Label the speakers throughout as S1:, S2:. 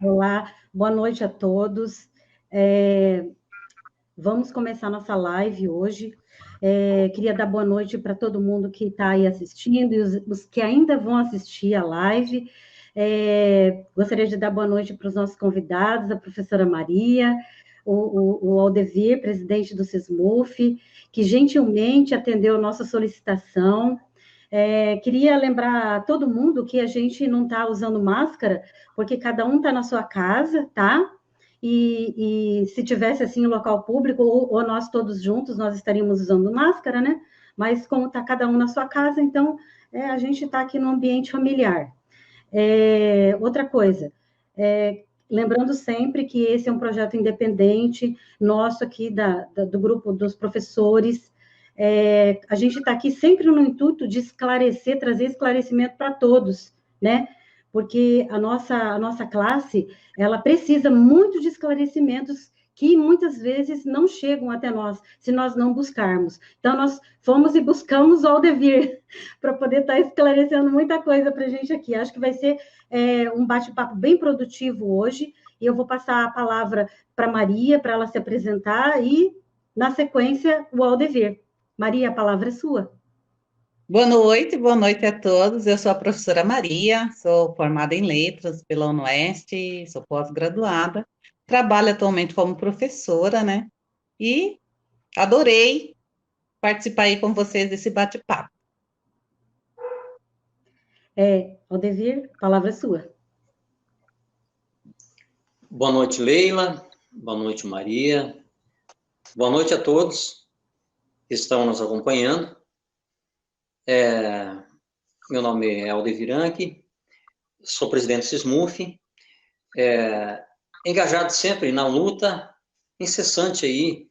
S1: Olá, boa noite a todos. Vamos começar nossa live hoje. Queria dar boa noite para todo mundo que está aí assistindo e os que ainda vão assistir a live. Gostaria de dar boa noite para os nossos convidados, a professora Maria, o Aldevir, presidente do SISMUF, que gentilmente atendeu a nossa solicitação. Queria lembrar a todo mundo que a gente não está usando máscara, porque cada um está na sua casa, tá? E se tivesse assim um local público, ou nós todos juntos, nós estaríamos usando máscara, né? Mas como está cada um na sua casa, então a gente está aqui no ambiente familiar. Outra coisa, lembrando sempre que esse é um projeto independente, nosso aqui do grupo dos professores. A gente está aqui sempre no intuito de esclarecer, trazer esclarecimento para todos, né? Porque a nossa classe, ela precisa muito de esclarecimentos que muitas vezes não chegam até nós, se nós não buscarmos. Então, nós fomos e buscamos o Aldevir para poder estar esclarecendo muita coisa para a gente aqui. Acho que vai ser um bate-papo bem produtivo hoje, e eu vou passar a palavra para Maria, para ela se apresentar, e, na sequência, o Aldevir. Maria, a palavra é sua.
S2: Boa noite a todos. Eu sou a professora Maria, sou formada em letras pela UniOeste, sou pós-graduada, trabalho atualmente como professora, né? E adorei participar aí com vocês desse bate-papo.
S1: Aldevir, a palavra é sua.
S3: Boa noite, Leila. Boa noite, Maria. Boa noite a todos que estão nos acompanhando. Meu nome é Aldevir Anki, sou presidente do SISMUF, engajado sempre na luta incessante aí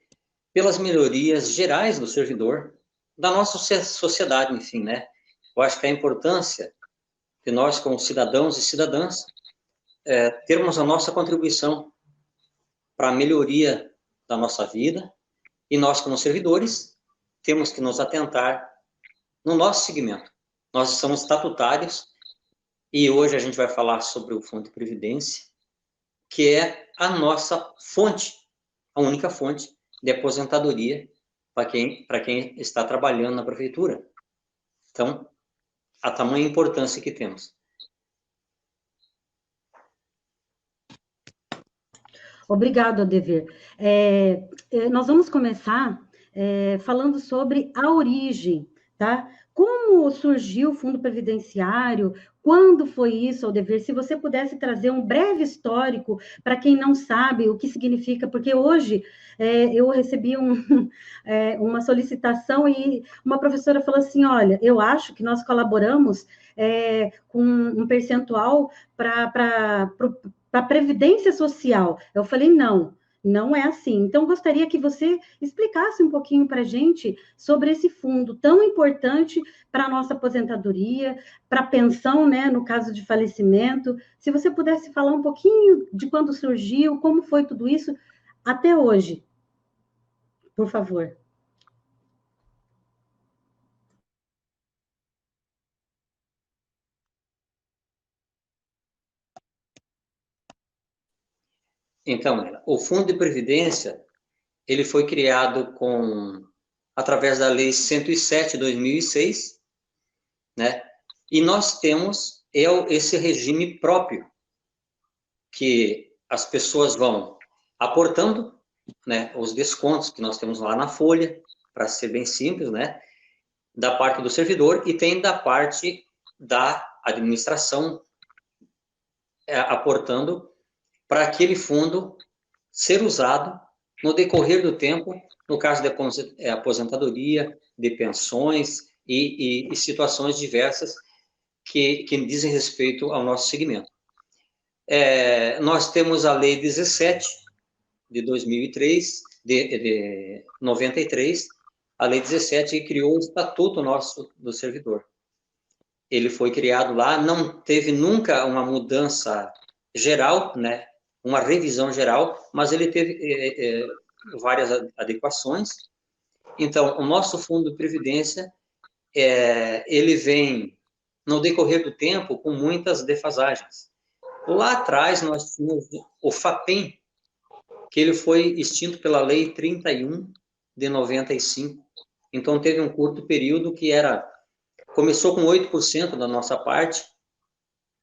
S3: pelas melhorias gerais do servidor, da nossa sociedade, enfim, né? Eu acho que a importância de nós, como cidadãos e cidadãs, termos a nossa contribuição para a melhoria da nossa vida, e nós, como servidores, temos que nos atentar no nosso segmento. Nós somos estatutários, e hoje a gente vai falar sobre o Fundo de Previdência, que é a nossa fonte, a única fonte de aposentadoria para quem está trabalhando na prefeitura. Então, a tamanha importância que temos.
S1: Obrigado, Aldevir. Nós vamos começar falando sobre a origem, tá? Como surgiu o Fundo Previdenciário? Quando foi isso, Aldevir? Se você pudesse trazer um breve histórico para quem não sabe o que significa, porque hoje eu recebi uma solicitação e uma professora falou assim: olha, eu acho que nós colaboramos com um percentual para a Previdência Social. Eu falei, não, não é assim. Então, gostaria que você explicasse um pouquinho para a gente sobre esse fundo tão importante para a nossa aposentadoria, para a pensão, né, no caso de falecimento. Se você pudesse falar um pouquinho de quando surgiu, como foi tudo isso até hoje, por favor.
S3: Então, o Fundo de Previdência, ele foi criado através da Lei 107 de 2006, né? E nós temos esse regime próprio, que as pessoas vão aportando, né, os descontos que nós temos lá na folha, para ser bem simples, né, da parte do servidor, e tem da parte da administração aportando para aquele fundo ser usado no decorrer do tempo, no caso de aposentadoria, de pensões e situações diversas que dizem respeito ao nosso segmento. Nós temos a Lei 17 de 2003, de 93, a Lei 17 que criou o Estatuto nosso do Servidor. Ele foi criado lá, não teve nunca uma mudança geral, né, uma revisão geral, mas ele teve várias adequações. Então, o nosso Fundo de Previdência, ele vem, no decorrer do tempo, com muitas defasagens. Lá atrás, nós tínhamos o FAPEM, que ele foi extinto pela Lei 31 de 95. Então, teve um curto período que começou com 8% da nossa parte,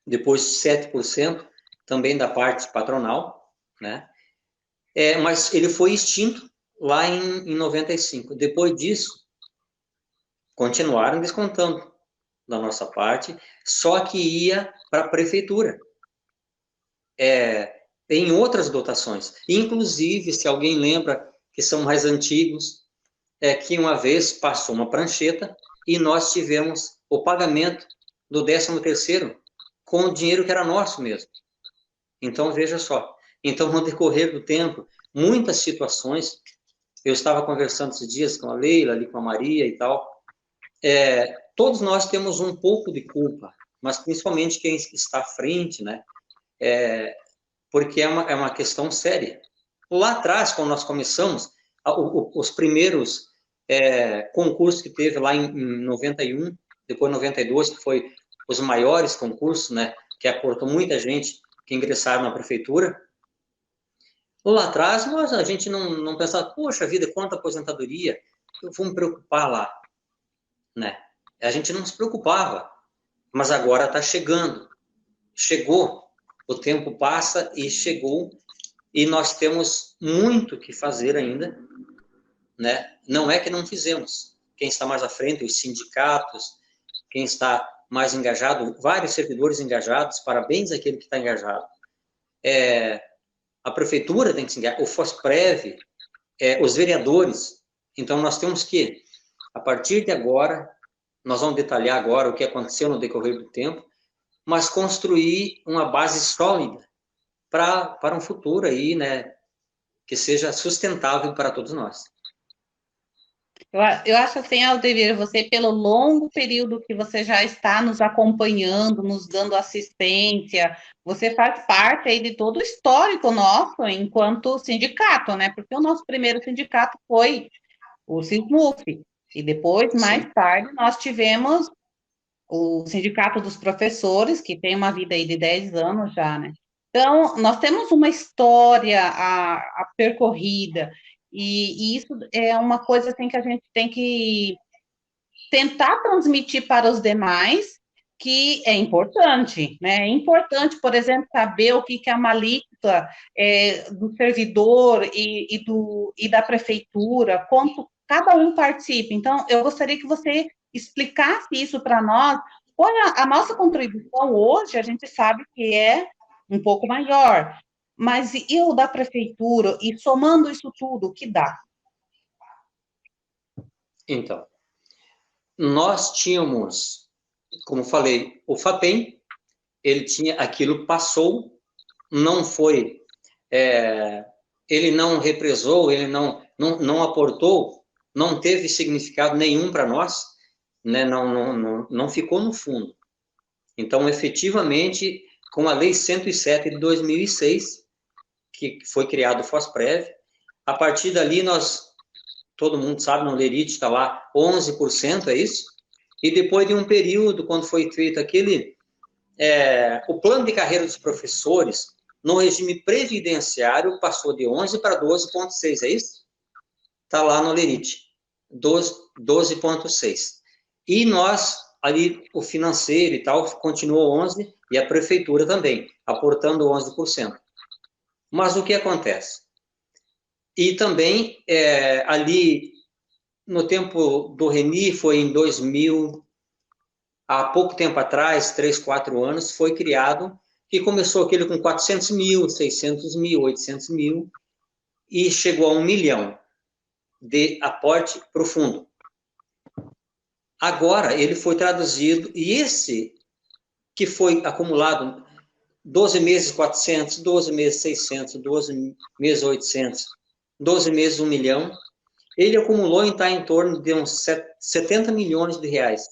S3: depois 7% também da parte patronal, né? Mas ele foi extinto lá em 95. Depois disso, continuaram descontando da nossa parte, só que ia para a prefeitura. Em outras dotações. Inclusive, se alguém lembra que são mais antigos, que uma vez passou uma prancheta e nós tivemos o pagamento do 13º com o dinheiro que era nosso mesmo. Então, veja só. Então, no decorrer do tempo, muitas situações, eu estava conversando esses dias com a Leila, ali com a Maria e tal, todos nós temos um pouco de culpa, mas principalmente quem está à frente, né? Porque é uma questão séria. Lá atrás, quando nós começamos, os primeiros concursos que teve lá em 91, depois 92, que foi os maiores concursos, né, que aportou muita gente que ingressaram na prefeitura. Lá atrás, a gente não pensava, poxa vida, quanta aposentadoria, eu vou me preocupar lá, né? A gente não se preocupava, mas agora está chegando. Chegou, o tempo passa e chegou, e nós temos muito que fazer ainda, né? Não é que não fizemos. Quem está mais à frente, os sindicatos, quem está mais engajado, vários servidores engajados, parabéns àquele que está engajado. A prefeitura tem que se engajar, o FOSPREV, os vereadores. Então, nós temos que, a partir de agora, nós vamos detalhar agora o que aconteceu no decorrer do tempo, mas construir uma base sólida para um futuro aí, né, que seja sustentável para todos nós.
S2: Eu acho assim, Aldemir, você, pelo longo período que você já está nos acompanhando, nos dando assistência, você faz parte aí de todo o histórico nosso enquanto sindicato, né? Porque o nosso primeiro sindicato foi o SISMUF, e depois, mais tarde, nós tivemos o Sindicato dos Professores, que tem uma vida aí de 10 anos já, né? Então, nós temos uma história a percorrida, e isso é uma coisa assim, que a gente tem que tentar transmitir para os demais, que é importante, né? É importante, por exemplo, saber o que é a malíquota do servidor e da prefeitura, quanto cada um participa. Então, eu gostaria que você explicasse isso para nós. Qual é a nossa contribuição hoje? A gente sabe que é um pouco maior, mas e o da prefeitura? E somando isso tudo, o que dá?
S3: Então, nós tínhamos, como falei, o FAPEM, ele tinha, aquilo passou, não foi, ele não represou, ele não aportou, não teve significado nenhum para nós, né? Não ficou no fundo. Então, efetivamente, com a Lei 107 de 2006, que foi criado o FOSPREV, a partir dali todo mundo sabe, no Lerite está lá 11%, é isso? E depois de um período, quando foi feito o plano de carreira dos professores, no regime previdenciário, passou de 11 para 12,6, é isso? Está lá no Lerite, 12,6. E nós, ali, o financeiro e tal, continuou 11, e a prefeitura também, aportando 11%. Mas o que acontece? E também, ali, no tempo do Reni, foi em 2000, há pouco tempo atrás, 3, 4 anos, foi criado, que começou aquele com 400 mil, 600 mil, 800 mil, e chegou a 1 milhão de aporte para o fundo. Agora, ele foi traduzido, e esse que foi acumulado, 12 meses 400, 12 meses 600, 12 meses 800, 12 meses 1 milhão, ele acumulou em torno de uns 70 milhões de reais.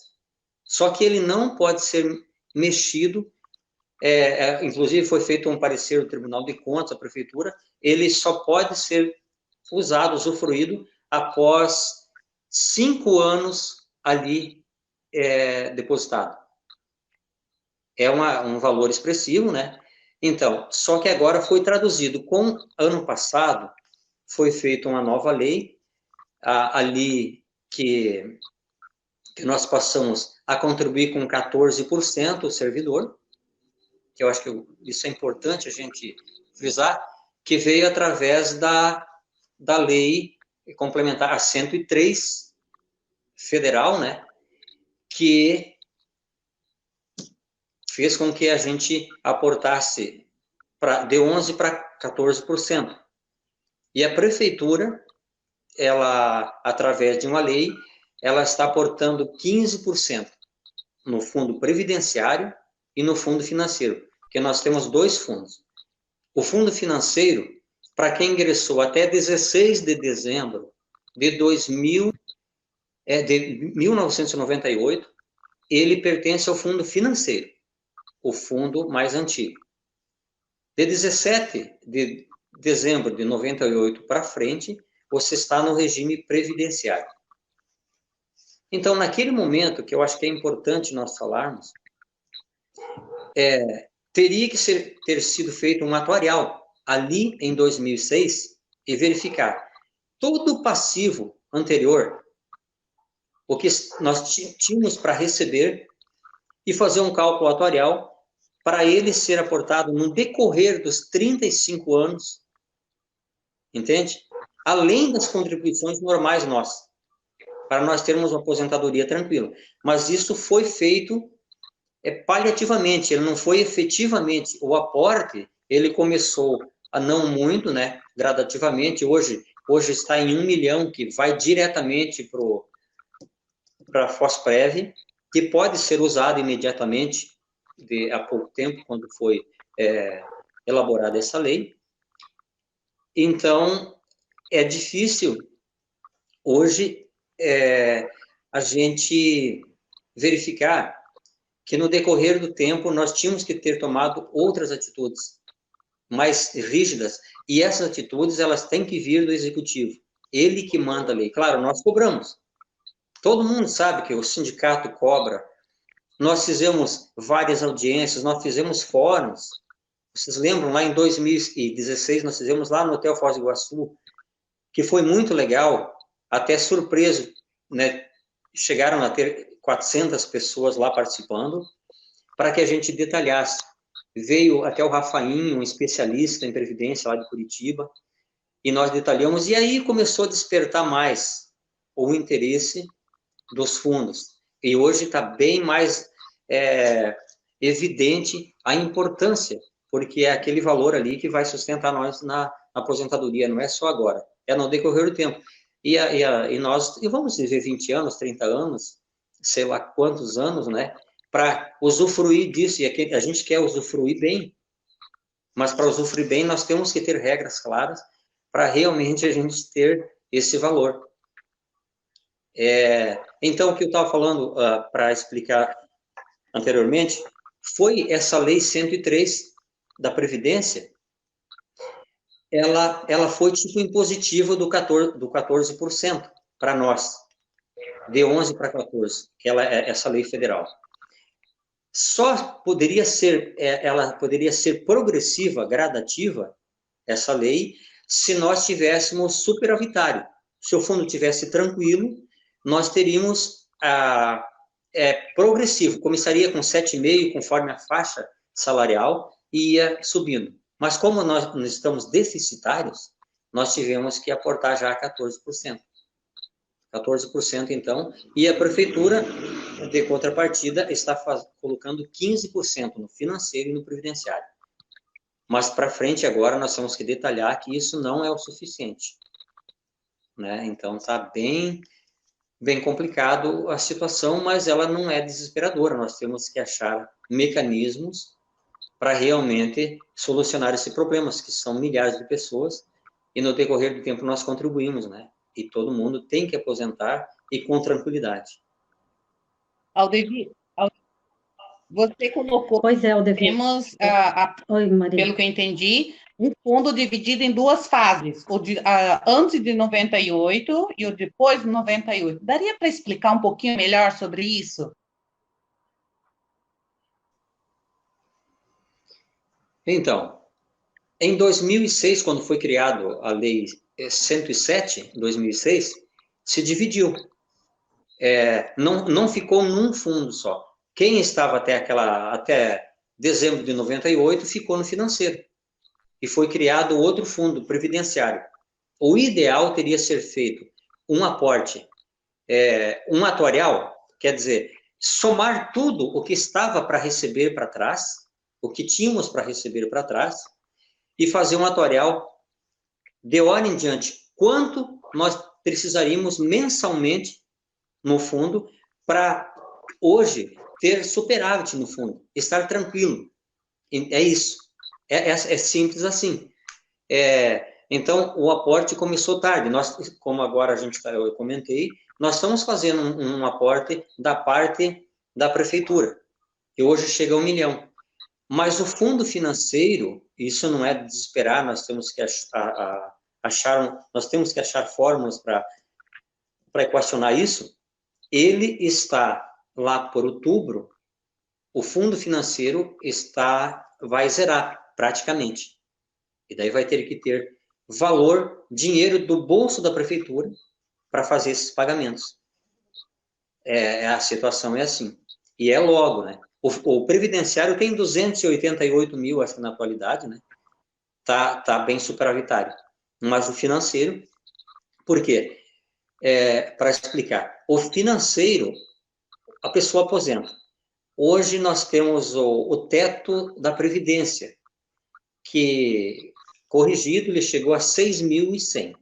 S3: Só que ele não pode ser mexido, inclusive foi feito um parecer do Tribunal de Contas, a Prefeitura, ele só pode ser usado, usufruído, após 5 anos ali depositado. É um valor expressivo, né? Então, só que agora foi traduzido. Com ano passado, foi feita uma nova lei, ali que nós passamos a contribuir com 14% o servidor, que eu acho que isso é importante a gente frisar, que veio através da lei complementar a 103 federal, né, que fez com que a gente aportasse de 11% para 14%. E a prefeitura, ela, através de uma lei, ela está aportando 15% no fundo previdenciário e no fundo financeiro, porque nós temos 2 fundos. O fundo financeiro, para quem ingressou até 16 de dezembro de 1998, ele pertence ao fundo financeiro, o fundo mais antigo. De 17 de dezembro de 98 para frente, você está no regime previdenciário. Então, naquele momento, que eu acho que é importante nós falarmos, teria que ter sido feito um atuarial ali em 2006 e verificar todo o passivo anterior, o que nós tínhamos para receber, e fazer um cálculo atuarial para ele ser aportado no decorrer dos 35 anos, entende? Além das contribuições normais nossas, para nós termos uma aposentadoria tranquila. Mas isso foi feito paliativamente, ele não foi efetivamente. O aporte, ele começou a não muito, né, gradativamente, hoje está em 1 milhão, que vai diretamente para a Fosprev, que pode ser usado imediatamente, há pouco tempo, quando foi elaborada essa lei. Então, é difícil hoje a gente verificar que no decorrer do tempo nós tínhamos que ter tomado outras atitudes mais rígidas, e essas atitudes elas têm que vir do executivo, ele que manda a lei. Claro, nós cobramos. Todo mundo sabe que o sindicato cobra. Nós fizemos várias audiências, nós fizemos fóruns. Vocês lembram, lá em 2016, nós fizemos lá no Hotel Foz do Iguaçu, que foi muito legal, até surpreso, né? Chegaram a ter 400 pessoas lá participando, para que a gente detalhasse. Veio até o Rafainho, um especialista em previdência lá de Curitiba, e nós detalhamos, e aí começou a despertar mais o interesse dos fundos. E hoje está bem mais evidente a importância, porque é aquele valor ali que vai sustentar nós na aposentadoria, não é só agora, é no decorrer do tempo. E nós vamos viver 20 anos, 30 anos, sei lá quantos anos, né, para usufruir disso, e a gente quer usufruir bem, mas para usufruir bem nós temos que ter regras claras para realmente a gente ter esse valor. Então, o que eu estava falando para explicar anteriormente foi essa Lei 103 da Previdência, ela foi tipo impositiva do 14% para nós, de 11 para 14, que essa lei federal. Só poderia ser, ela poderia ser progressiva, gradativa, essa lei, se nós tivéssemos superavitário. Se o fundo tivesse tranquilo, nós teríamos progressivo, começaria com 7,5, conforme a faixa salarial, e ia subindo. Mas como nós estamos deficitários, nós tivemos que aportar já 14%. 14%, então, e a prefeitura, de contrapartida, está colocando 15% no financeiro e no previdenciário. Mas, para frente, agora, nós temos que detalhar que isso não é o suficiente, né? Então, está bem complicado a situação, mas ela não é desesperadora. Nós temos que achar mecanismos para realmente solucionar esse problema, que são milhares de pessoas, e no decorrer do tempo nós contribuímos, né? E todo mundo tem que aposentar e com tranquilidade.
S2: Aldevir, você colocou...
S1: Pois é, Aldevir.
S2: Temos,
S1: Oi, Maria.
S2: pelo que eu entendi, um fundo dividido em 2 fases, o antes de 98 e o depois de 98. Daria para explicar um pouquinho melhor sobre isso?
S3: Então, em 2006, quando foi criado a Lei 107, em 2006, se dividiu. Não ficou num fundo só. Quem estava até dezembro de 98 ficou no financeiro. E foi criado outro fundo previdenciário. O ideal teria ser feito um aporte, um atuarial, quer dizer, somar tudo o que estava para receber para trás, o que tínhamos para receber para trás, e fazer um atuarial de hora em diante, quanto nós precisaríamos mensalmente no fundo para hoje ter superávit no fundo, estar tranquilo. É isso. É simples assim. Então, o aporte começou tarde. Nós, como agora eu comentei, nós estamos fazendo um aporte da parte da prefeitura, que hoje chega a 1 milhão. Mas o fundo financeiro, isso não é desesperar, nós temos que achar fórmulas para equacionar isso. Ele está lá por outubro, o fundo financeiro vai zerar praticamente. E daí vai ter que ter dinheiro do bolso da prefeitura para fazer esses pagamentos. A situação é assim. E é logo, né? O previdenciário tem 288 mil, acho que na atualidade, né? Tá bem superavitário. Mas o financeiro, por quê? Para explicar. O financeiro, a pessoa aposenta. Hoje nós temos o teto da Previdência, que, corrigido, ele chegou a 6.100.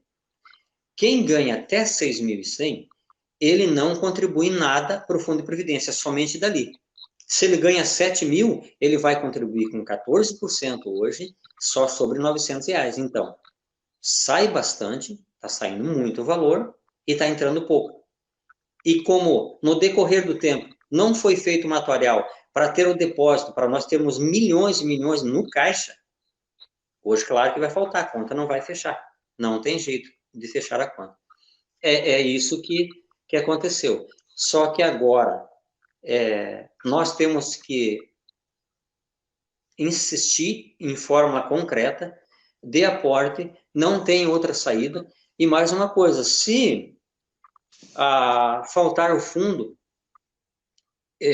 S3: Quem ganha até 6.100, ele não contribui nada para o Fundo de Previdência, somente dali. Se ele ganha 7 mil, ele vai contribuir com 14% hoje, só sobre R$900. Então, sai bastante, está saindo muito valor e está entrando pouco. E como no decorrer do tempo não foi feito um atuarial para ter o depósito, para nós termos milhões e milhões no caixa, hoje, claro que vai faltar, a conta não vai fechar. Não tem jeito de fechar a conta. É isso que aconteceu. Só que agora, nós temos que insistir em forma concreta de aporte, não tem outra saída. E mais uma coisa, se faltar o fundo,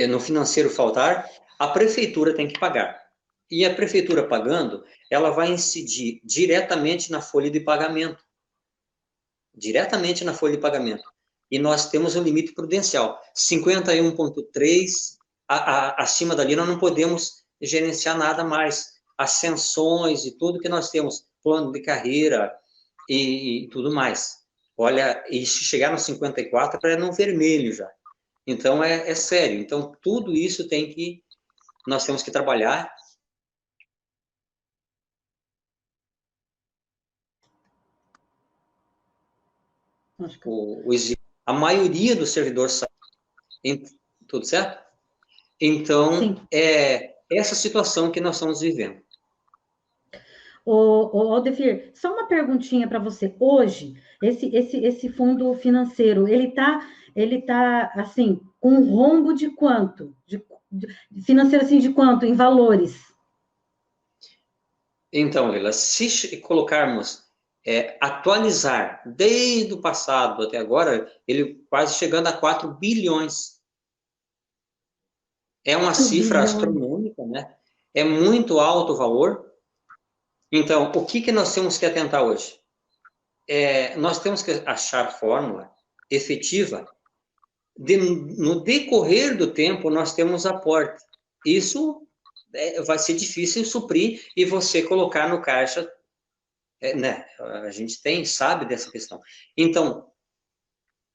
S3: no financeiro faltar, a prefeitura tem que pagar. E a prefeitura pagando, ela vai incidir diretamente na folha de pagamento. Diretamente na folha de pagamento. E nós temos um limite prudencial. 51,3, acima dali nós não podemos gerenciar nada mais. Ascensões e tudo que nós temos, plano de carreira e tudo mais. Olha, e se chegar no 54 é no vermelho já. Então, é sério. Então, tudo isso nós temos que trabalhar. A maioria dos servidores sai. Tudo certo? Então, sim, essa situação que nós estamos vivendo.
S1: Aldefir, só uma perguntinha para você. Hoje, esse fundo financeiro, ele tá assim, com um rombo de quanto? Financeiro assim, de quanto em valores?
S3: Então, Leila, se colocarmos atualizar desde o passado até agora, ele quase chegando a 4 bilhões. É uma cifra astronômica, né? É muito alto o valor. Então, o que nós temos que atentar hoje? Nós temos que achar fórmula efetiva no decorrer do tempo nós temos aporte. Isso vai ser difícil suprir e você colocar no caixa, né? A gente sabe dessa questão. Então,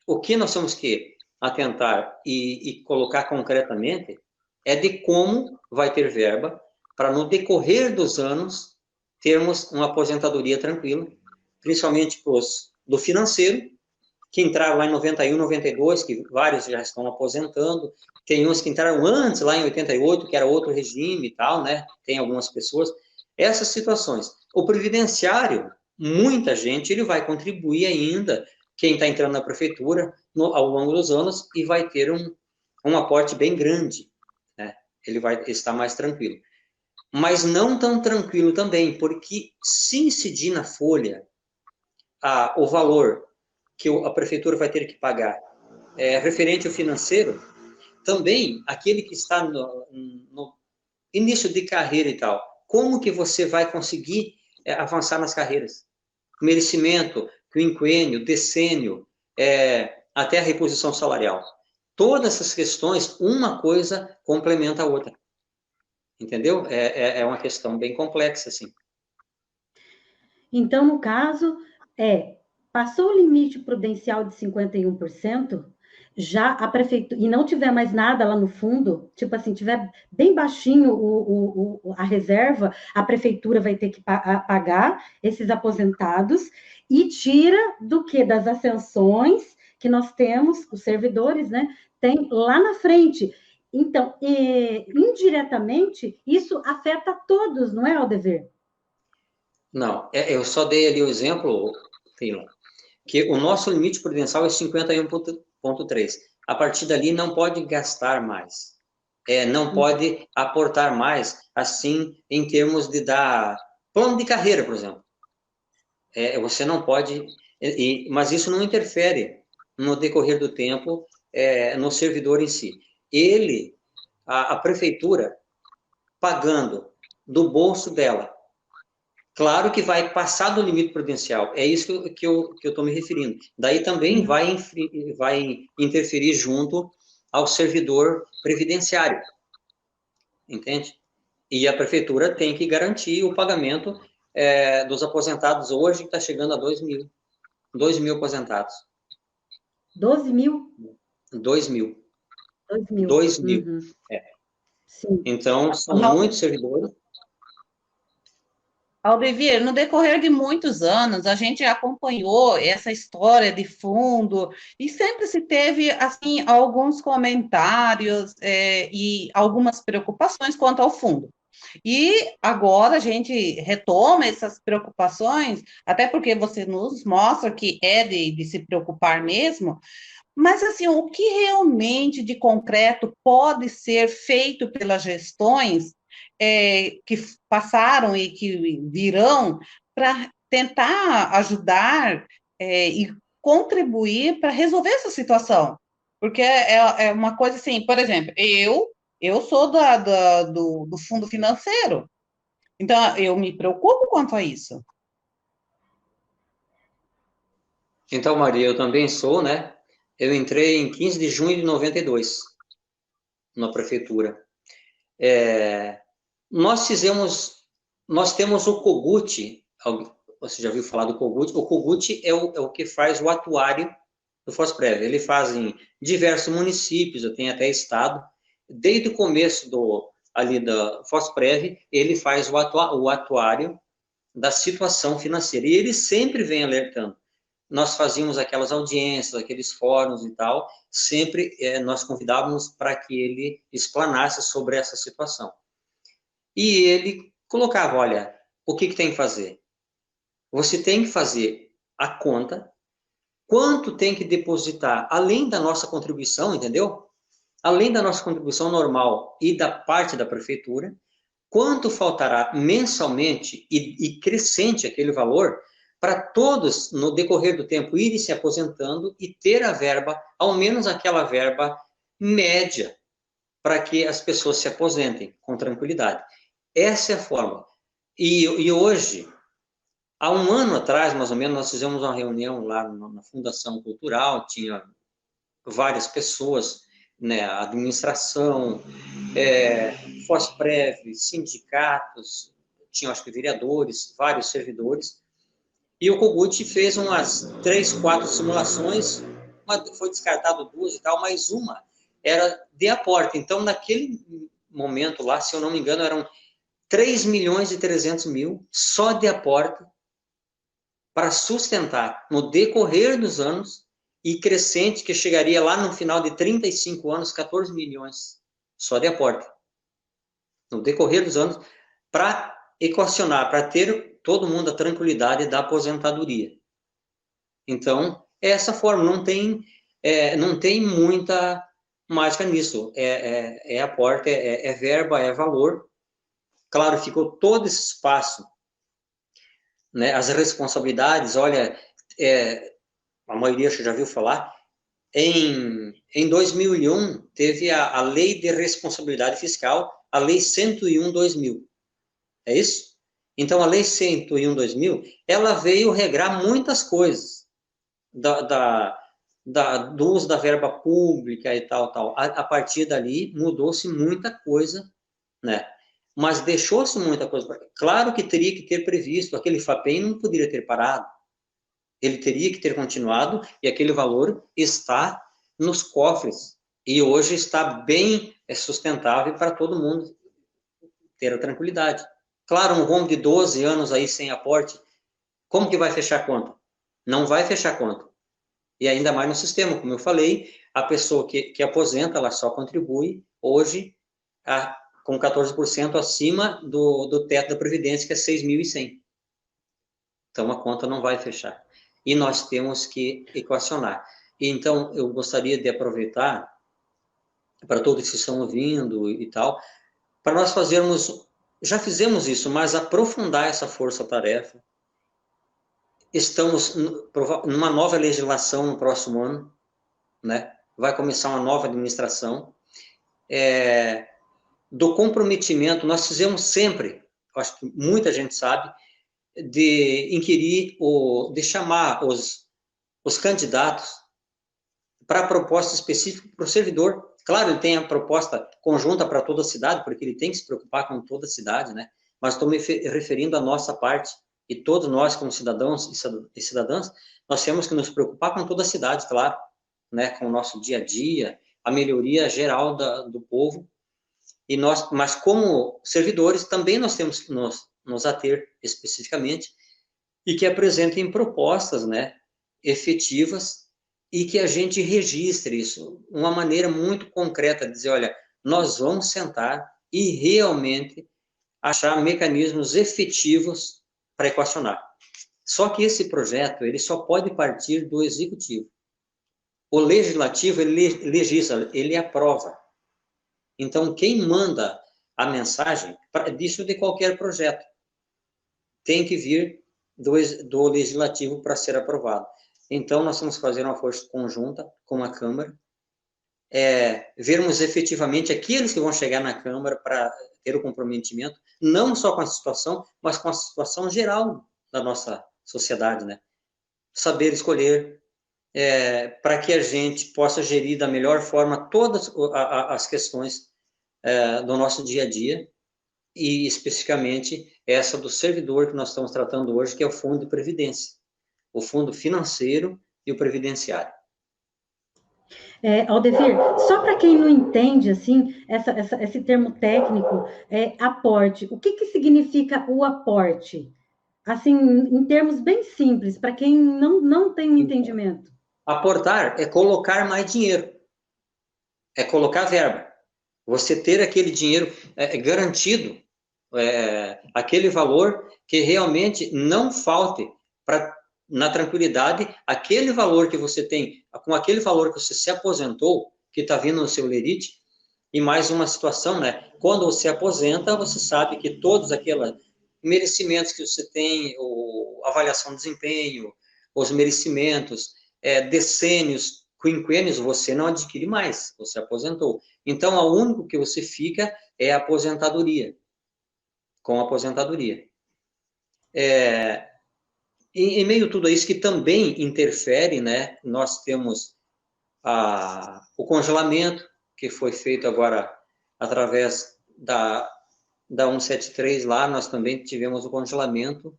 S3: o que nós temos que atentar e colocar concretamente é de como vai ter verba para no decorrer dos anos termos uma aposentadoria tranquila, principalmente do financeiro, que entraram lá em 91, 92, que vários já estão aposentando, tem uns que entraram antes, lá em 88, que era outro regime e tal, né? Tem algumas pessoas. Essas situações. O previdenciário, muita gente, ele vai contribuir ainda, quem está entrando na prefeitura, ao longo dos anos, e vai ter um aporte bem grande, né? Ele vai estar mais tranquilo. mas não tão tranquilo também, porque se incidir na folha o valor que a prefeitura vai ter que pagar referente ao financeiro, também aquele que está no início de carreira e tal, como que você vai conseguir avançar nas carreiras? Merecimento, quinquênio, decênio, até a reposição salarial. Todas essas questões, uma coisa complementa a outra. Entendeu? É uma questão bem complexa, assim.
S1: Então, no caso, passou o limite prudencial de 51%, já a prefeitura, e não tiver mais nada lá no fundo, tipo assim, tiver bem baixinho a reserva, a prefeitura vai ter que pagar esses aposentados e tira do que? Das ascensões que nós temos, os servidores, né? Tem lá na frente. Então, indiretamente, isso afeta todos, não é, Aldever?
S3: Não, eu só dei ali o exemplo, Fila, que o nosso limite prudencial é 51,3. A partir dali não pode gastar mais. Não pode aportar mais, assim, em termos de dar plano de carreira, por exemplo. Você não pode, mas isso não interfere no decorrer do tempo no servidor em si. A prefeitura, pagando do bolso dela, claro que vai passar do limite prudencial, é isso que eu estou me referindo. Daí também vai interferir junto ao servidor previdenciário, entende? E a prefeitura tem que garantir o pagamento dos aposentados hoje, que está chegando a 2.000. 2.000 aposentados.
S1: 12 mil?
S3: 2.000.
S1: 2.000.
S3: 2.000.
S1: Uhum. Sim.
S3: Então, são muitos servidores.
S2: Aldevir, no decorrer de muitos anos, a gente acompanhou essa história de fundo e sempre se teve, assim, alguns comentários e algumas preocupações quanto ao fundo. E agora a gente retoma essas preocupações, até porque você nos mostra que é de se preocupar mesmo, mas, assim, o que realmente de concreto pode ser feito pelas gestões que passaram e que virão para tentar ajudar e contribuir para resolver essa situação? Porque é uma coisa assim, por exemplo, eu sou do fundo financeiro, então eu me preocupo quanto a isso.
S3: Então, Maria, eu também sou, né? Eu entrei em 15 de junho de 92 na prefeitura. Nós temos o Cogut, você já ouviu falar do Cogut? O Cogut é o que faz o atuário do FOSPREV. Ele faz em diversos municípios, eu tenho até estado. Desde o começo ali da FOSPREV, ele faz o atuário da situação financeira. E ele sempre vem alertando. Nós fazíamos aquelas audiências, aqueles fóruns e tal, sempre nós convidávamos para que ele explanasse sobre essa situação. E ele colocava, olha, o que tem que fazer? Você tem que fazer a conta, quanto tem que depositar, além da nossa contribuição, entendeu? Além da nossa contribuição normal e da parte da prefeitura, quanto faltará mensalmente e crescente aquele valor para todos, no decorrer do tempo, irem se aposentando e ter a verba, ao menos aquela verba média, para que as pessoas se aposentem com tranquilidade. Essa é a forma. E hoje, há um ano atrás, mais ou menos, nós fizemos uma reunião lá na Fundação Cultural, tinha várias pessoas, né, administração, FOSPREV, sindicatos, tinha, acho que, vereadores, vários servidores, e o Cogut fez umas 3, 4 simulações, foi descartado 2 e tal, mas uma era de aporte. Então, naquele momento lá, se eu não me engano, eram 3.300.000 só de aporte para sustentar no decorrer dos anos e crescente, que chegaria lá no final de 35 anos, 14 milhões só de aporte. No decorrer dos anos, para equacionar, para ter todo mundo a tranquilidade da aposentadoria. Então, é essa forma, não tem muita mágica nisso. É aporte, é verba, é valor, Claro, ficou todo esse espaço, né? As responsabilidades, olha, a maioria já viu falar, em 2001 teve a Lei de Responsabilidade Fiscal, a Lei 101/2000. É isso? Então, a Lei 101/2000, ela veio regrar muitas coisas do uso da verba pública e tal. A partir dali, mudou-se muita coisa, né? Mas deixou-se muita coisa. Claro que teria que ter previsto, aquele FAPEM não poderia ter parado. Ele teria que ter continuado e aquele valor está nos cofres. E hoje está bem sustentável para todo mundo ter a tranquilidade. Claro, um rombo de 12 anos aí sem aporte, como que vai fechar a conta? Não vai fechar a conta. E ainda mais no sistema, como eu falei, a pessoa que aposenta, ela só contribui hoje com 14% acima do teto da Previdência, que é 6.100. Então, a conta não vai fechar. E nós temos que equacionar. Então, eu gostaria de aproveitar, para todos que estão ouvindo e tal, para nós fazermos, já fizemos isso, mas aprofundar essa força-tarefa. Estamos numa nova legislação no próximo ano, né? Vai começar uma nova administração. Do comprometimento, nós fizemos sempre, acho que muita gente sabe, de inquirir, de chamar os candidatos para a proposta específica para o servidor. Claro, ele tem a proposta conjunta para toda a cidade, porque ele tem que se preocupar com toda a cidade, né? Mas estou me referindo à nossa parte, e todos nós, como cidadãos e cidadãs, nós temos que nos preocupar com toda a cidade, claro, né? Com o nosso dia a dia, a melhoria geral do povo. Mas como servidores, também nós temos que nos ater especificamente e que apresentem propostas, né, efetivas e que a gente registre isso, uma maneira muito concreta de dizer, olha, nós vamos sentar e realmente achar mecanismos efetivos para equacionar. Só que esse projeto, ele só pode partir do executivo. O legislativo, ele legisla, ele aprova. Então, quem manda a mensagem disso de qualquer projeto tem que vir do legislativo para ser aprovado. Então, nós vamos fazer uma força conjunta com a Câmara, vermos efetivamente aqueles que vão chegar na Câmara para ter o comprometimento, não só com a situação, mas com a situação geral da nossa sociedade, né? Saber escolher, para que a gente possa gerir da melhor forma todas as questões do nosso dia a dia, e especificamente essa do servidor que nós estamos tratando hoje, que é o Fundo de Previdência, o fundo financeiro e o previdenciário.
S1: Aldevir, só para quem não entende, assim, esse termo técnico, aporte, o que significa o aporte? Assim, em termos bem simples, para quem não tem um entendimento.
S3: Aportar é colocar mais dinheiro, é colocar verba. Você ter aquele dinheiro garantido, aquele valor que realmente não falte na tranquilidade, aquele valor que você tem, com aquele valor que você se aposentou, que está vindo no seu lerite, e mais uma situação, né? Quando você aposenta, você sabe que todos aqueles merecimentos que você tem, avaliação de desempenho, os merecimentos, decênios, quinquênios, você não adquire mais, você aposentou. Então, o único que você fica é a aposentadoria, com a aposentadoria. Em meio a tudo isso que também interfere, né, nós temos o congelamento, que foi feito agora através da 173 lá, nós também tivemos o congelamento,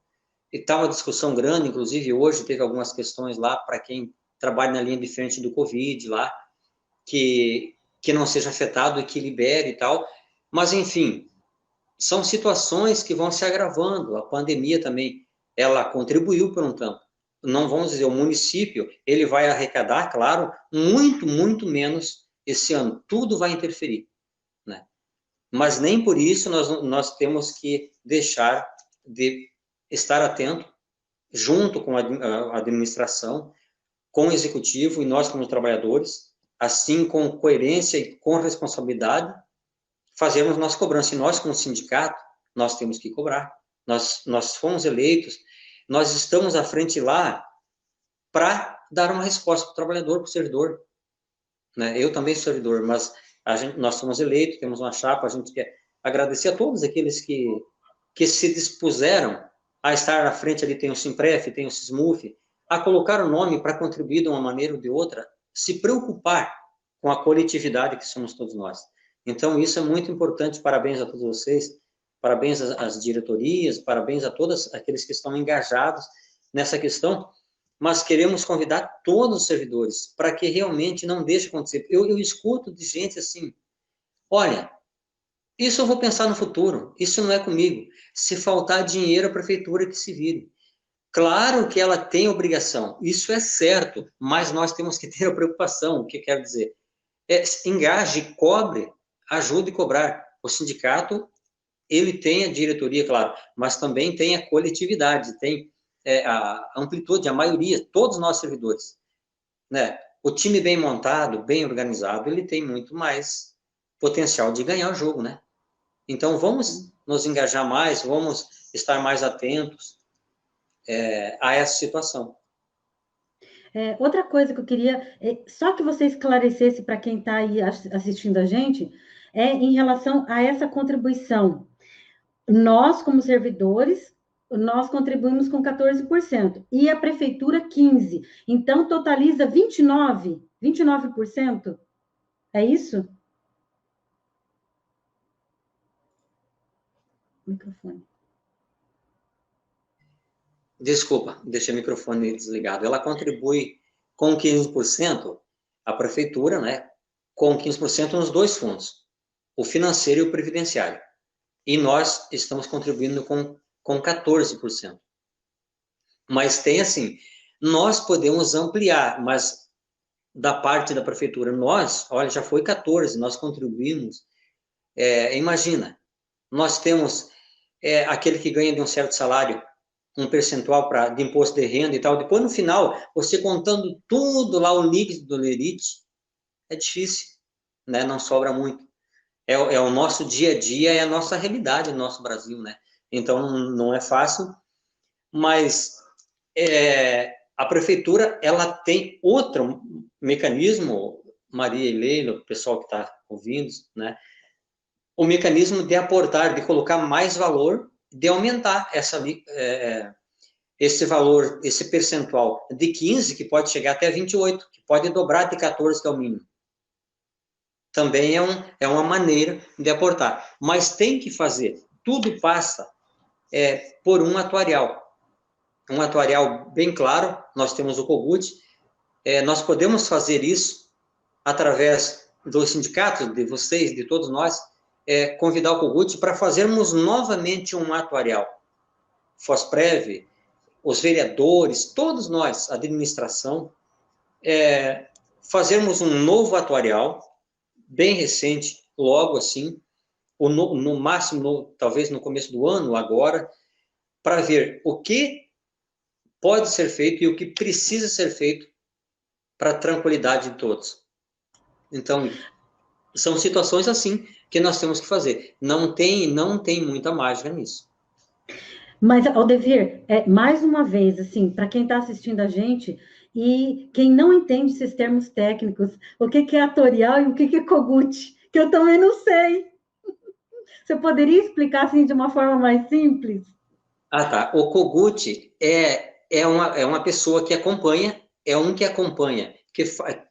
S3: e está uma discussão grande, inclusive hoje teve algumas questões lá para quem trabalha na linha de frente do Covid lá, que não seja afetado e que libere e tal, mas enfim, são situações que vão se agravando, a pandemia também, ela contribuiu por um tanto, não vamos dizer, o município, ele vai arrecadar, claro, muito, muito menos esse ano, tudo vai interferir, né? Mas nem por isso nós temos que deixar de estar atento, junto com a administração, com o executivo e nós como trabalhadores, assim com coerência e com responsabilidade, fazermos nossa cobrança. E nós como sindicato, nós temos que cobrar. Nós fomos eleitos, nós estamos à frente lá para dar uma resposta para o trabalhador, para o servidor. Né? Eu também sou servidor, mas nós somos eleitos, temos uma chapa, a gente quer agradecer a todos aqueles que se dispuseram a estar à frente, ali tem o Simpref, tem o Sismuf, a colocar o nome para contribuir de uma maneira ou de outra, se preocupar com a coletividade que somos todos nós. Então, isso é muito importante, parabéns a todos vocês, parabéns às diretorias, parabéns a todos aqueles que estão engajados nessa questão, mas queremos convidar todos os servidores para que realmente não deixe acontecer. Eu escuto de gente assim, olha, isso eu vou pensar no futuro, isso não é comigo. Se faltar dinheiro, a prefeitura que se vire. Claro que ela tem obrigação, isso é certo, mas nós temos que ter a preocupação, o que quero dizer? Engaje, cobre, ajude a cobrar. O sindicato, ele tem a diretoria, claro, mas também tem a coletividade, tem a amplitude, a maioria, todos nós servidores. Né? O time bem montado, bem organizado, ele tem muito mais potencial de ganhar o jogo, né? Então, vamos nos engajar mais, vamos estar mais atentos a essa situação.
S1: Outra coisa que eu queria, só que você esclarecesse para quem está aí assistindo a gente, em relação a essa contribuição. Nós, como servidores, nós contribuímos com 14%, e a prefeitura 15%. Então, totaliza 29%? É isso? Microfone.
S3: Desculpa, deixei o microfone desligado. Ela contribui com 15%, a prefeitura, né, com 15% nos dois fundos, o financeiro e o previdenciário. E nós estamos contribuindo com 14%. Mas tem assim, nós podemos ampliar, mas da parte da prefeitura, nós, olha, já foi 14%, nós contribuímos. Imagina, nós temos aquele que ganha de um certo salário, um percentual de imposto de renda e tal, depois no final, você contando tudo lá, o líquido do lerite, é difícil, né? Não sobra muito. É o nosso dia a dia, é a nossa realidade no nosso Brasil, né? Então, não é fácil, mas a prefeitura, ela tem outro mecanismo, Maria e Leila, o pessoal que está ouvindo, né? O mecanismo de aportar, de colocar mais valor, de aumentar esse valor, esse percentual de 15, que pode chegar até 28, que pode dobrar de 14, que é o mínimo. Também é uma maneira de aportar. Mas tem que fazer. Tudo passa por um atuarial. Um atuarial bem claro, nós temos o COGUT, nós podemos fazer isso através do sindicato, de vocês, de todos nós, convidar o COGUT para fazermos novamente um atuarial. Fosprev, os vereadores, todos nós, a administração, fazermos um novo atuarial, bem recente, logo assim, ou no máximo, talvez no começo do ano, agora, para ver o que pode ser feito e o que precisa ser feito para a tranquilidade de todos. Então, são situações assim que nós temos que fazer. Não tem muita mágica nisso.
S1: Mas, Aldevir, mais uma vez, assim, para quem está assistindo a gente e quem não entende esses termos técnicos, o que é atuarial e o que é COGUT, que eu também não sei. Você poderia explicar, assim, de uma forma mais simples?
S3: Ah, tá. O COGUT é uma pessoa que acompanha, que acompanha,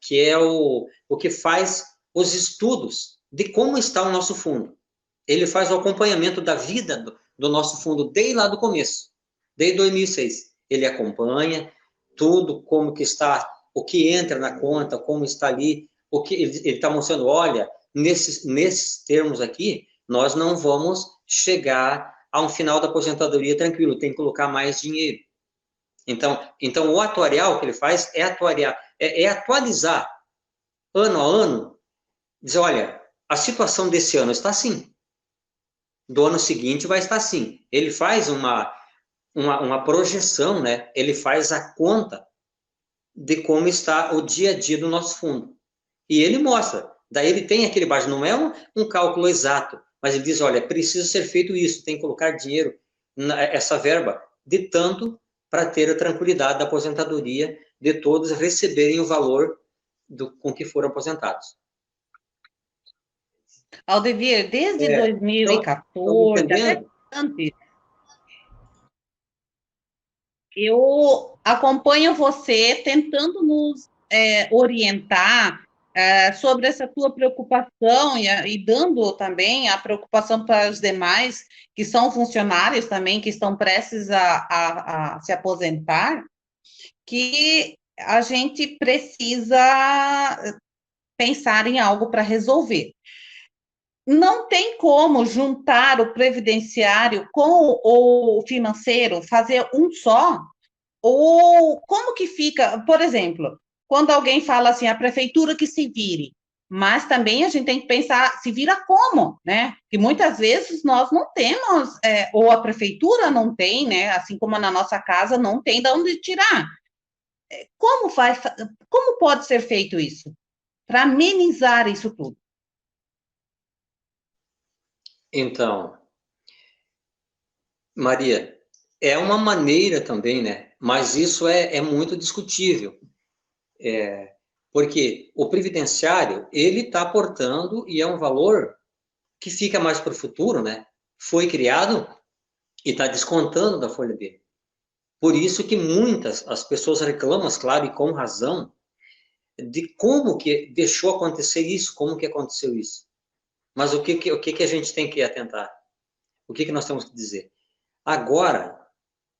S3: que é o que faz os estudos de como está o nosso fundo. Ele faz o acompanhamento da vida do nosso fundo desde lá do começo, desde 2006. Ele acompanha tudo, como que está, o que entra na conta, como está ali, o que ele está mostrando, olha, nesses termos aqui, nós não vamos chegar a um final da aposentadoria tranquilo, tem que colocar mais dinheiro. Então o atuarial que ele faz é atualizar ano a ano, dizer, olha, a situação desse ano está assim, do ano seguinte vai estar assim. Ele faz uma projeção, né? Ele faz a conta de como está o dia a dia do nosso fundo. E ele mostra. Daí ele tem aquele baixo, não é um cálculo exato, mas ele diz, olha, precisa ser feito isso, tem que colocar dinheiro, essa verba, de tanto para ter a tranquilidade da aposentadoria de todos receberem o valor com que foram aposentados.
S2: Aldevir, desde
S3: Estão me
S2: 2014, até
S3: entendendo?
S2: antes, eu acompanho você tentando nos orientar sobre essa tua preocupação e dando também a preocupação para os demais que são funcionários também, que estão prestes a se aposentar, que a gente precisa pensar em algo para resolver. Não tem como juntar o previdenciário com o financeiro, fazer um só, ou como que fica, por exemplo, quando alguém fala assim, a prefeitura que se vire, mas também a gente tem que pensar, se vira como, né? Que muitas vezes nós não temos, ou a prefeitura não tem, né? Assim como na nossa casa não tem de onde tirar. Como pode ser feito isso? Para amenizar isso tudo.
S3: Então, Maria, é uma maneira também, né? Mas isso é muito discutível. Porque o previdenciário, ele está aportando e é um valor que fica mais para o futuro, né? Foi criado e está descontando da folha dele. Por isso que as pessoas reclamam, claro, e com razão, de como que deixou acontecer isso, como que aconteceu isso. Mas o que a gente tem que atentar? O que nós temos que dizer? Agora,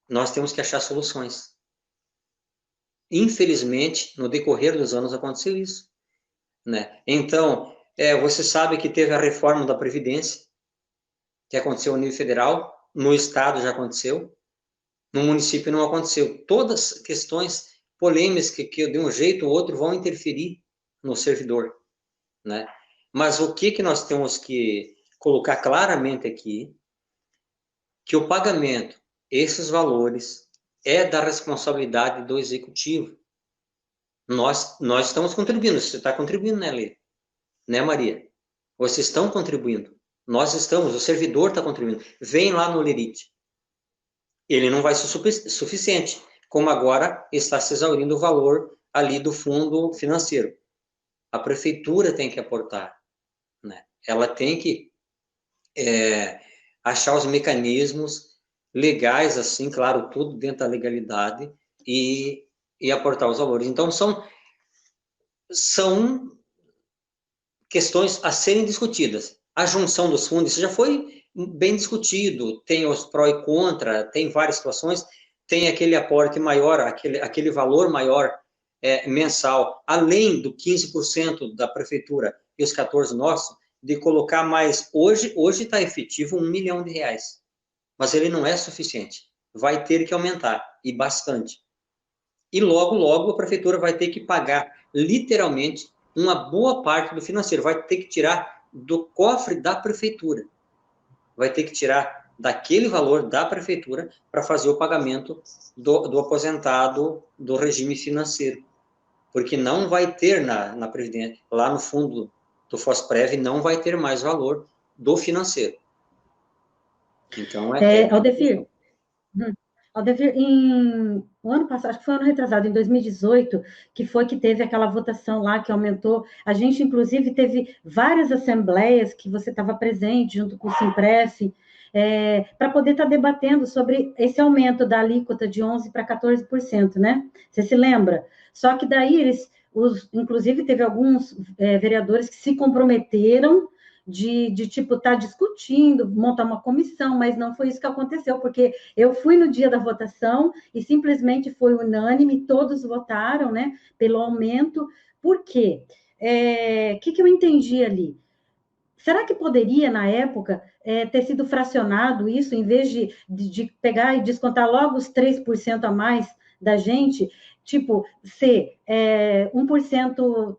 S3: nós temos que achar soluções. Infelizmente, no decorrer dos anos aconteceu isso, né? Então, você sabe que teve a reforma da Previdência, que aconteceu no nível federal, no estado já aconteceu, no município não aconteceu. Todas questões polêmicas que de um jeito ou outro vão interferir no servidor, né? Mas o que nós temos que colocar claramente aqui, que o pagamento, esses valores, é da responsabilidade do executivo. Nós estamos contribuindo, você está contribuindo, né, Lê? Né, Maria? Vocês estão contribuindo. Nós estamos, o servidor está contribuindo. Vem lá no Lerite. Ele não vai ser suficiente, como agora está se exaurindo o valor ali do fundo financeiro. A prefeitura tem que aportar, né? Ela tem que achar os mecanismos legais, assim, claro, tudo dentro da legalidade, e aportar os valores. Então, são questões a serem discutidas. A junção dos fundos, isso já foi bem discutido, tem os pró e contra, tem várias situações, tem aquele aporte maior, aquele valor maior mensal, além do 15% da prefeitura e os 14% nossos, de colocar mais, hoje está efetivo R$1 milhão, mas ele não é suficiente, vai ter que aumentar, e bastante. E logo, logo a prefeitura vai ter que pagar, literalmente, uma boa parte do financeiro, vai ter que tirar do cofre da prefeitura, vai ter que tirar daquele valor da prefeitura para fazer o pagamento do aposentado do regime financeiro, porque não vai ter na Previdência, lá no fundo do FOSPREV, não vai ter mais valor do financeiro. Então,
S1: Aldefir, Aldefir, o ano passado, acho que foi ano retrasado, em 2018, que foi que teve aquela votação lá que aumentou. A gente, inclusive, teve várias assembleias que você estava presente, junto com o Simpref, para poder estar debatendo sobre esse aumento da alíquota de 11% para 14%, né? Você se lembra? Só que daí inclusive, teve alguns vereadores que se comprometeram de tipo, estar discutindo, montar uma comissão, mas não foi isso que aconteceu, porque eu fui no dia da votação e simplesmente foi unânime, todos votaram, né, pelo aumento. Por quê? O que eu entendi ali? Será que poderia, na época, ter sido fracionado isso, em vez de pegar e descontar logo os 3% a mais da gente, tipo, ser 1%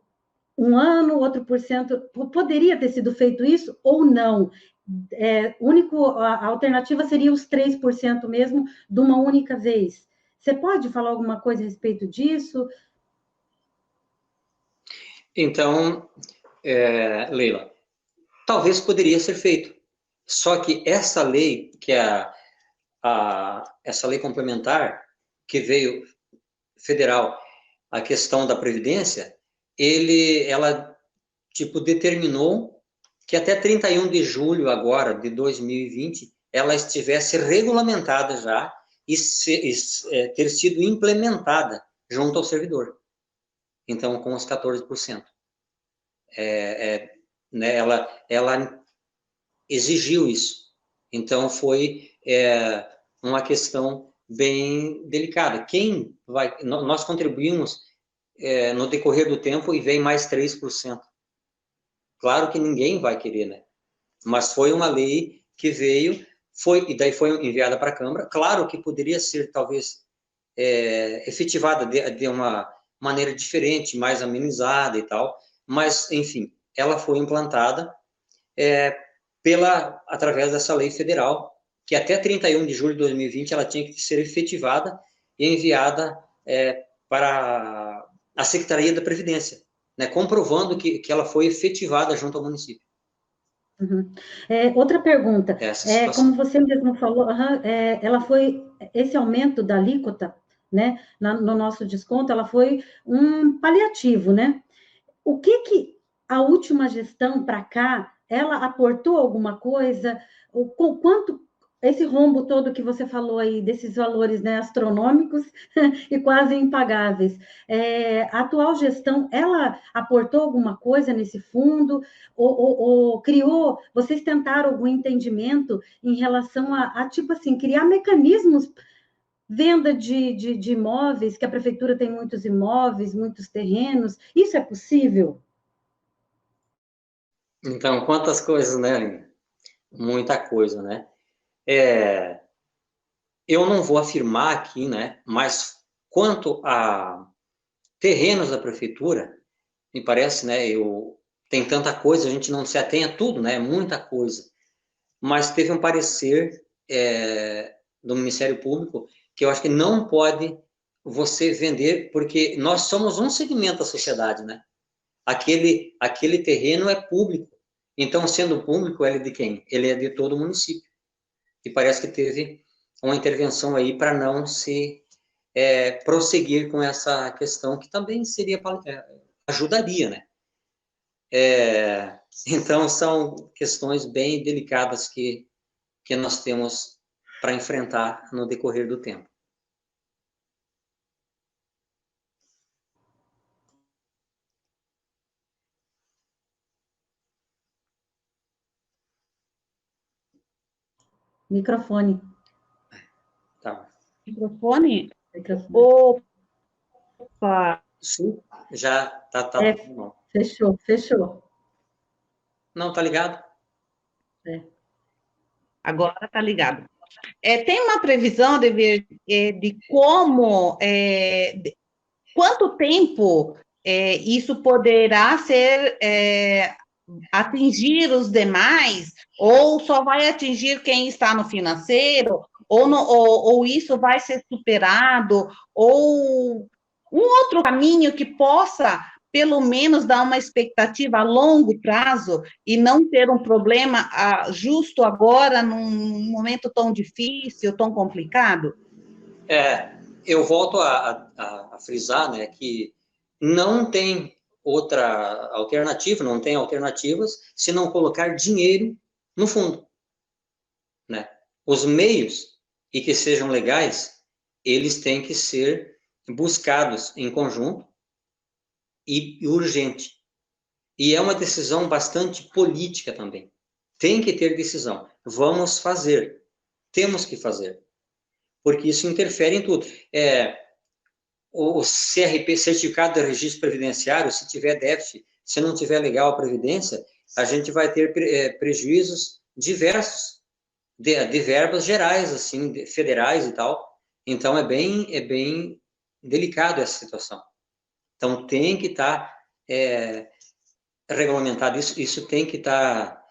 S1: um ano, outro por cento, poderia ter sido feito isso ou não? A alternativa seria os 3% mesmo, de uma única vez. Você pode falar alguma coisa a respeito disso?
S3: Então, Leila, talvez poderia ser feito, Só que essa lei, que é essa lei complementar, que veio federal, a questão da Previdência, ela, tipo, determinou que até 31 de julho agora, de 2020, ela estivesse regulamentada já e ter sido implementada junto ao servidor. Então, com os 14%. Né, ela exigiu isso. Então, foi uma questão bem delicada. Nós contribuímos no decorrer do tempo e vem mais 3%. Claro que ninguém vai querer, né? Mas foi uma lei que veio, e daí foi enviada para a Câmara. Claro que poderia ser, talvez, efetivada de uma maneira diferente, mais amenizada e tal, mas, enfim, ela foi implantada através dessa lei federal, que até 31 de julho de 2020 ela tinha que ser efetivada e enviada para a Secretaria da Previdência, né, comprovando que ela foi efetivada junto ao município.
S1: Uhum. Outra pergunta, como você mesmo falou, esse aumento da alíquota, né, no nosso desconto, ela foi um paliativo, né? O que a última gestão para cá, ela aportou alguma coisa? Quanto esse rombo todo que você falou aí, desses valores, né, astronômicos e quase impagáveis, a atual gestão, ela aportou alguma coisa nesse fundo? Ou criou, vocês tentaram algum entendimento em relação tipo assim, criar mecanismos, venda de imóveis, que a prefeitura tem muitos imóveis, muitos terrenos, isso é possível?
S3: Então, quantas coisas, né, Aline? Muita coisa, né? Eu não vou afirmar aqui, né, mas quanto a terrenos da prefeitura, me parece, né, tem tanta coisa, a gente não se atém a tudo, né, muita coisa, mas teve um parecer do Ministério Público que eu acho que não pode você vender, porque nós somos um segmento da sociedade, né? Aquele terreno é público, então, sendo público, ele é de quem? Ele é de todo o município. E parece que teve uma intervenção aí para não se prosseguir com essa questão, que também ajudaria, né? Então, são questões bem delicadas que nós temos para enfrentar no decorrer do tempo.
S1: Microfone.
S3: Tá.
S2: Microfone?
S1: Microfone.
S2: Opa!
S3: Sim, já tá bom.
S1: Fechou.
S3: Não, tá ligado?
S2: Agora tá ligado. Tem uma previsão de como, quanto tempo isso poderá ser atingir os demais, ou só vai atingir quem está no financeiro, ou isso vai ser superado, ou um outro caminho que possa, pelo menos, dar uma expectativa a longo prazo e não ter um problema justo agora, num momento tão difícil, tão complicado?
S3: Eu volto a frisar, né, que não tem outra alternativa, não tem alternativas se não colocar dinheiro no fundo, né? Os meios, e que sejam legais, eles têm que ser buscados em conjunto e urgente. E é uma decisão bastante política também. Tem que ter decisão. Vamos fazer. Temos que fazer. Porque isso interfere em tudo. O CRP, Certificado de Registro Previdenciário, se tiver déficit, se não tiver legal a Previdência, a gente vai ter prejuízos diversos de verbas gerais, assim, federais e tal. Então, é bem delicado essa situação. Então, tem que estar regulamentado, isso tem que estar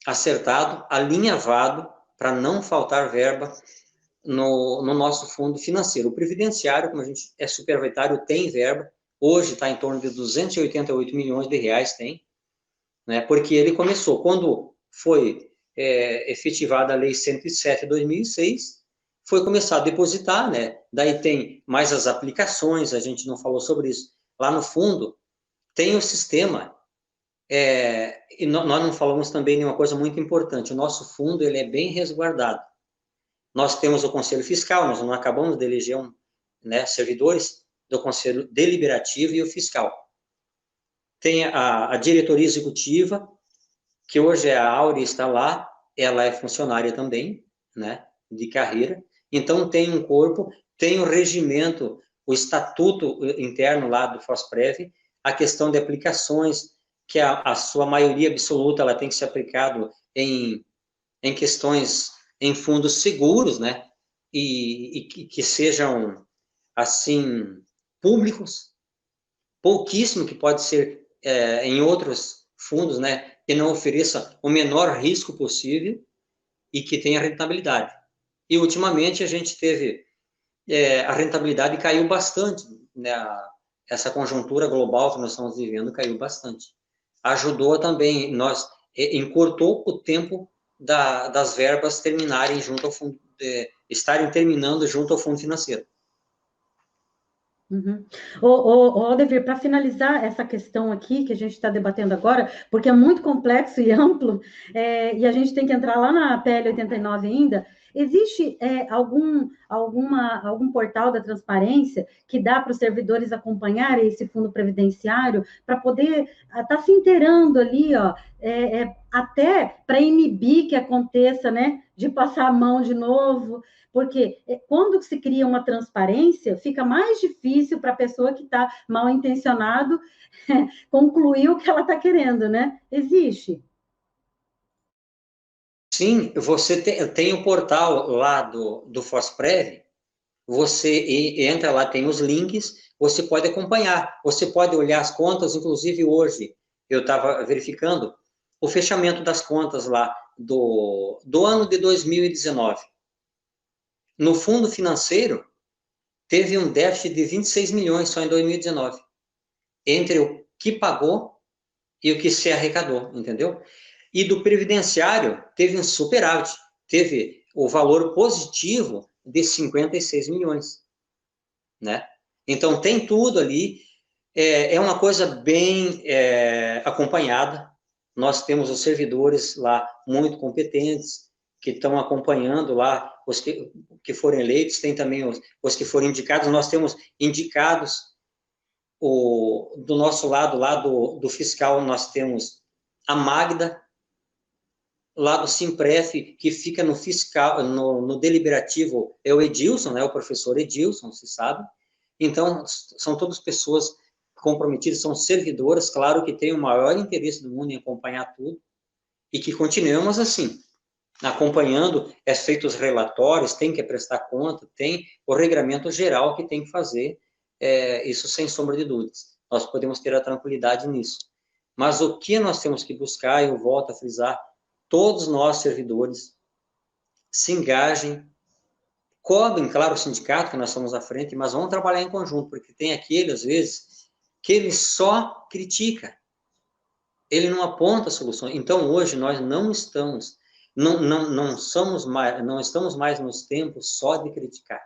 S3: acertado, alinhavado, para não faltar verba no nosso fundo financeiro. O previdenciário, como a gente é superavitário, tem verba, hoje está em torno de 288 milhões de reais, tem, né, porque ele começou, quando foi efetivada a Lei 107 de 2006, foi começar a depositar, né? Daí tem mais as aplicações, a gente não falou sobre isso. Lá no fundo, tem o sistema, e nós não falamos também de uma coisa muito importante, o nosso fundo ele é bem resguardado. Nós temos o Conselho Fiscal, nós não acabamos de eleger servidores do Conselho Deliberativo e o Fiscal. Tem a diretoria executiva, que hoje a Áurea está lá, ela é funcionária também, né, de carreira. Então, tem um corpo, tem o regimento, o estatuto interno lá do FOSPREV, a questão de aplicações, que a sua maioria absoluta ela tem que ser aplicado em questões, em fundos seguros, né, e que sejam, assim, públicos, pouquíssimo que pode ser em outros fundos, né, que não ofereça o menor risco possível e que tenha rentabilidade. E, ultimamente, a gente teve a rentabilidade caiu bastante, né, essa conjuntura global que nós estamos vivendo caiu bastante. Ajudou também, encurtou o tempo das verbas terminarem junto ao fundo, estarem terminando junto ao fundo financeiro.
S1: Uhum. Aldevir, para finalizar essa questão aqui que a gente está debatendo agora, porque é muito complexo e amplo, e a gente tem que entrar lá na PL 89 ainda, existe algum portal da transparência que dá para os servidores acompanharem esse fundo previdenciário para poder estar se inteirando ali, ó, até para inibir que aconteça, né, de passar a mão de novo, porque quando se cria uma transparência, fica mais difícil para a pessoa que está mal intencionado concluir o que ela está querendo, né? Existe.
S3: Sim, você tem o portal lá do FOSPREV, você entra lá, tem os links, você pode acompanhar, você pode olhar as contas, inclusive hoje eu estava verificando o fechamento das contas lá do ano de 2019. No fundo financeiro, teve um déficit de 26 milhões só em 2019, entre o que pagou e o que se arrecadou, entendeu? E do previdenciário, teve um superávit, teve o valor positivo de 56 milhões, né? Então, tem tudo ali, é uma coisa bem acompanhada, nós temos os servidores lá muito competentes, que estão acompanhando lá, os que foram eleitos, tem também os que foram indicados, nós temos indicados, do nosso lado, lá do fiscal, nós temos a Magda, lá do Simpref, que fica no fiscal, no deliberativo, é o Edilson, né, o professor Edilson, se sabe. Então, são todas pessoas comprometidas, são servidoras, claro que têm o maior interesse do mundo em acompanhar tudo, e que continuemos assim, acompanhando, feitos relatórios, tem que prestar conta, tem o regramento geral que tem que fazer, isso sem sombra de dúvidas. Nós podemos ter a tranquilidade nisso. Mas o que nós temos que buscar, eu volto a frisar, todos nós, servidores, se engajem, cobrem, claro, o sindicato, que nós estamos à frente, mas vamos trabalhar em conjunto, porque tem aquele, às vezes, que ele só critica, ele não aponta soluções. Então, hoje, nós não estamos, não estamos mais nos tempos só de criticar.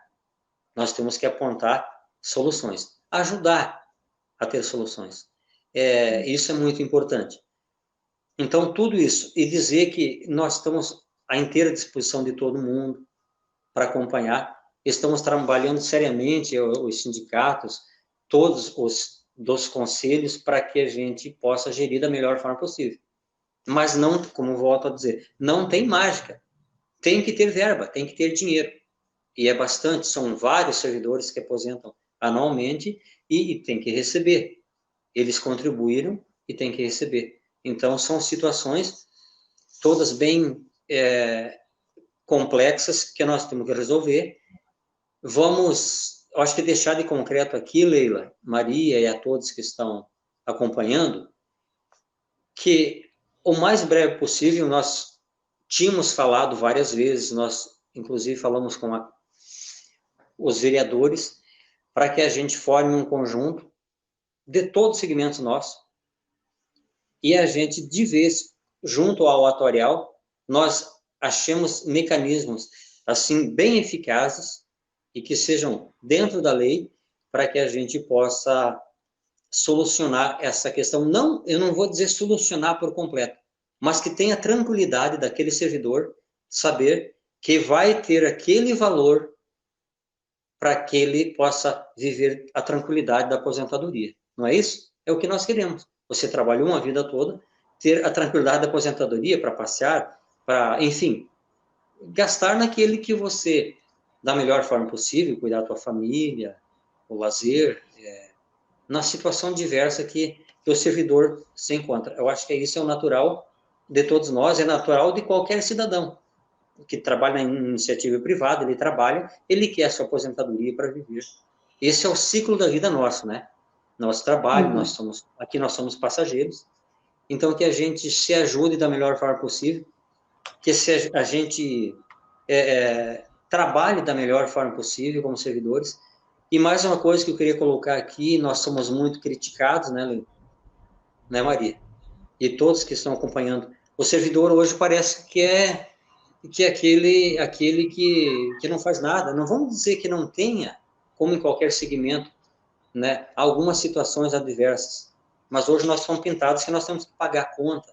S3: Nós temos que apontar soluções, ajudar a ter soluções. Isso é muito importante. Então, tudo isso, e dizer que nós estamos à inteira disposição de todo mundo para acompanhar, estamos trabalhando seriamente, os sindicatos, todos os dos conselhos, para que a gente possa gerir da melhor forma possível. Mas não, como volto a dizer, não tem mágica. Tem que ter verba, tem que ter dinheiro. E é bastante, são vários servidores que aposentam anualmente e tem que receber. Eles contribuíram e tem que receber. Então, são situações todas bem complexas que nós temos que resolver. Vamos, acho que deixar de concreto aqui, Leila, Maria e a todos que estão acompanhando, que o mais breve possível, nós tínhamos falado várias vezes, nós inclusive falamos com os vereadores, para que a gente forme um conjunto de todos os segmentos nossos, e a gente, de vez, junto ao atuarial, nós achemos mecanismos, assim, bem eficazes e que sejam dentro da lei para que a gente possa solucionar essa questão. Não, eu não vou dizer solucionar por completo, mas que tenha tranquilidade daquele servidor saber que vai ter aquele valor para que ele possa viver a tranquilidade da aposentadoria. Não é isso? É o que nós queremos. Você trabalhou uma vida toda, ter a tranquilidade da aposentadoria para passear, para, enfim, gastar naquele que você, da melhor forma possível, cuidar da tua família, o lazer, na situação diversa que o servidor se encontra. Eu acho que isso é o natural de todos nós, é natural de qualquer cidadão que trabalha em iniciativa privada, ele trabalha, ele quer a sua aposentadoria para viver. Esse é o ciclo da vida nosso, né? Nosso trabalho, aqui nós somos passageiros, então que a gente se ajude da melhor forma possível, que a gente trabalhe da melhor forma possível como servidores. E mais uma coisa que eu queria colocar aqui, nós somos muito criticados, né, Maria? E todos que estão acompanhando. O servidor hoje parece que é aquele que não faz nada. Não vamos dizer que não tenha, como em qualquer segmento, né, algumas situações adversas. Mas hoje nós somos pintados que nós temos que pagar a conta.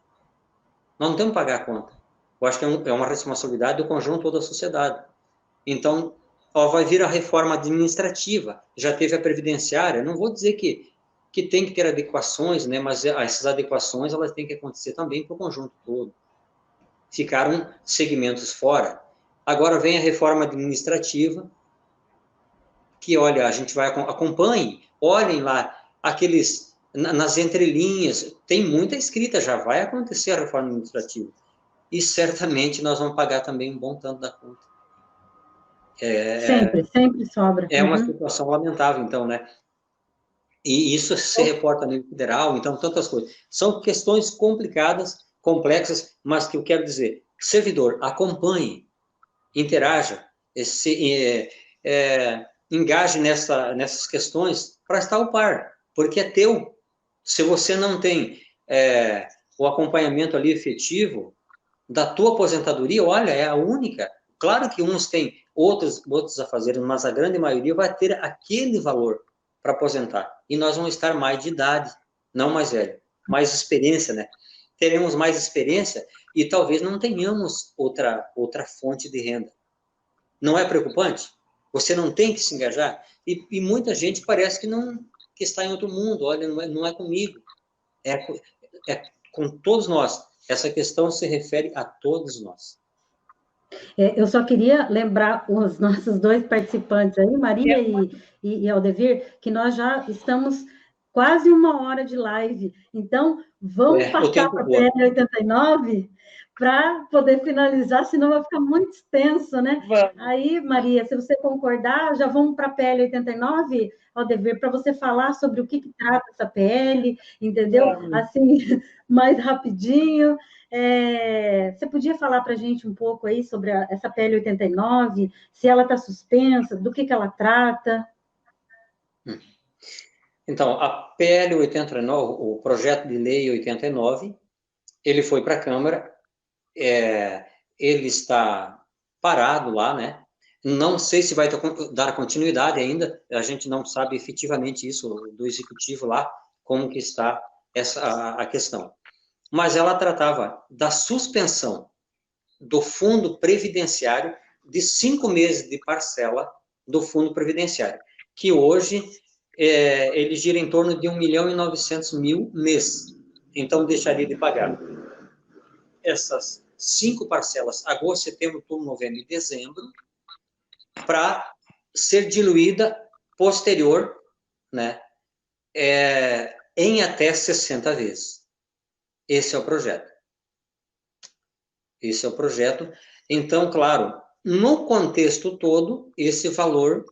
S3: Nós não temos que pagar a conta. Eu acho que é uma responsabilidade do conjunto da sociedade. Então, vai vir a reforma administrativa, já teve a previdenciária. Não vou dizer que tem que ter adequações, né, mas essas adequações elas têm que acontecer também para o conjunto todo. Ficaram segmentos fora. Agora vem a reforma administrativa, que, olha, a gente vai acompanhe, olhem lá, nas entrelinhas, tem muita escrita, já vai acontecer a reforma administrativa. E certamente nós vamos pagar também um bom tanto da conta.
S1: Sempre sobra.
S3: É uma situação lamentável, então, né? E isso se reporta a nível federal, então, tantas coisas. São questões complicadas, complexas, mas que eu quero dizer, servidor, acompanhe, interaja, engaje nessas questões para estar ao par, porque é teu. Se você não tem o acompanhamento ali efetivo da tua aposentadoria, olha, é a única. Claro que uns têm outros a fazer, mas a grande maioria vai ter aquele valor para aposentar. E nós vamos estar mais de idade, não mais velho, mais experiência, né? Teremos mais experiência e talvez não tenhamos outra fonte de renda. Não é preocupante? Você não tem que se engajar? E muita gente parece que está em outro mundo. Olha, não é comigo. É com todos nós. Essa questão se refere a todos nós.
S1: Eu só queria lembrar os nossos dois participantes aí, Maria e Aldevir, que nós já estamos quase 1 hora de live. Então, vamos passar para a PL 89 para poder finalizar, senão vai ficar muito extenso, né? Vamos. Aí, Maria, se você concordar, já vamos para a PL 89, Aldevir, para você falar sobre o que trata essa PL, entendeu? Vamos. Assim, mais rapidinho. Você podia falar para a gente um pouco aí sobre essa PL 89, se ela está suspensa, do que ela trata?
S3: Então, a PL 89, o projeto de lei 89, ele foi para a Câmara, ele está parado lá, né? Não sei se vai dar continuidade ainda, a gente não sabe efetivamente isso do Executivo lá, como que está a questão. Mas ela tratava da suspensão do Fundo Previdenciário de 5 meses de parcela do Fundo Previdenciário, que hoje ele gira em torno de 1.900.000 mês. Então, deixaria de pagar essas 5 parcelas, agosto, setembro, outubro, novembro e dezembro, para ser diluída posterior, né, em até 60 vezes. Esse é o projeto. Esse é o projeto. Então, claro, no contexto todo, esse valor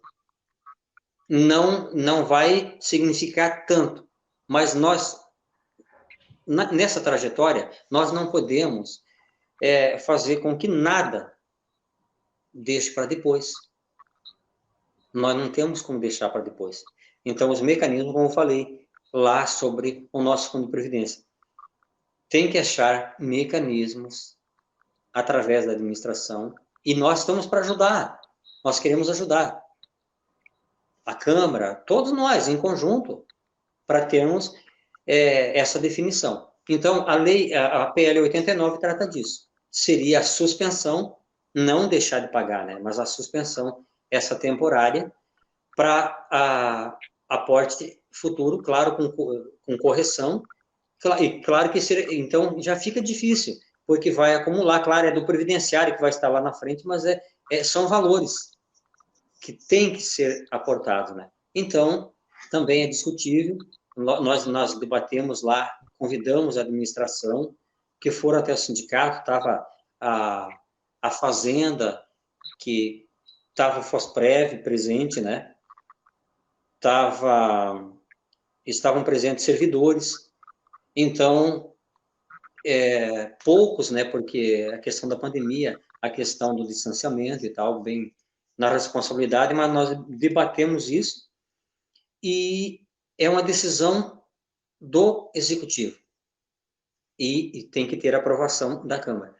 S3: não vai significar tanto. Mas nós, nessa trajetória, nós não podemos fazer com que nada deixe para depois. Nós não temos como deixar para depois. Então, os mecanismos, como eu falei lá sobre o nosso Fundo de Previdência. tem que achar mecanismos através da administração, e nós estamos para ajudar, nós queremos ajudar a Câmara, todos nós, em conjunto, para termos essa definição. Então, a PL 89 trata disso. Seria a suspensão, não deixar de pagar, né, mas a suspensão, essa temporária, para aporte futuro, claro, com correção, e claro que então já fica difícil, porque vai acumular, claro, é do previdenciário que vai estar lá na frente, mas são valores que têm que ser aportados, né? Então, também é discutível, nós debatemos lá, convidamos a administração, que foram até o sindicato, estava a Fazenda, que estava o Fosprev presente, né? Estavam presentes servidores, então, poucos, né, porque a questão da pandemia, a questão do distanciamento e tal, bem na responsabilidade, mas nós debatemos isso, e é uma decisão do Executivo, e tem que ter aprovação da Câmara.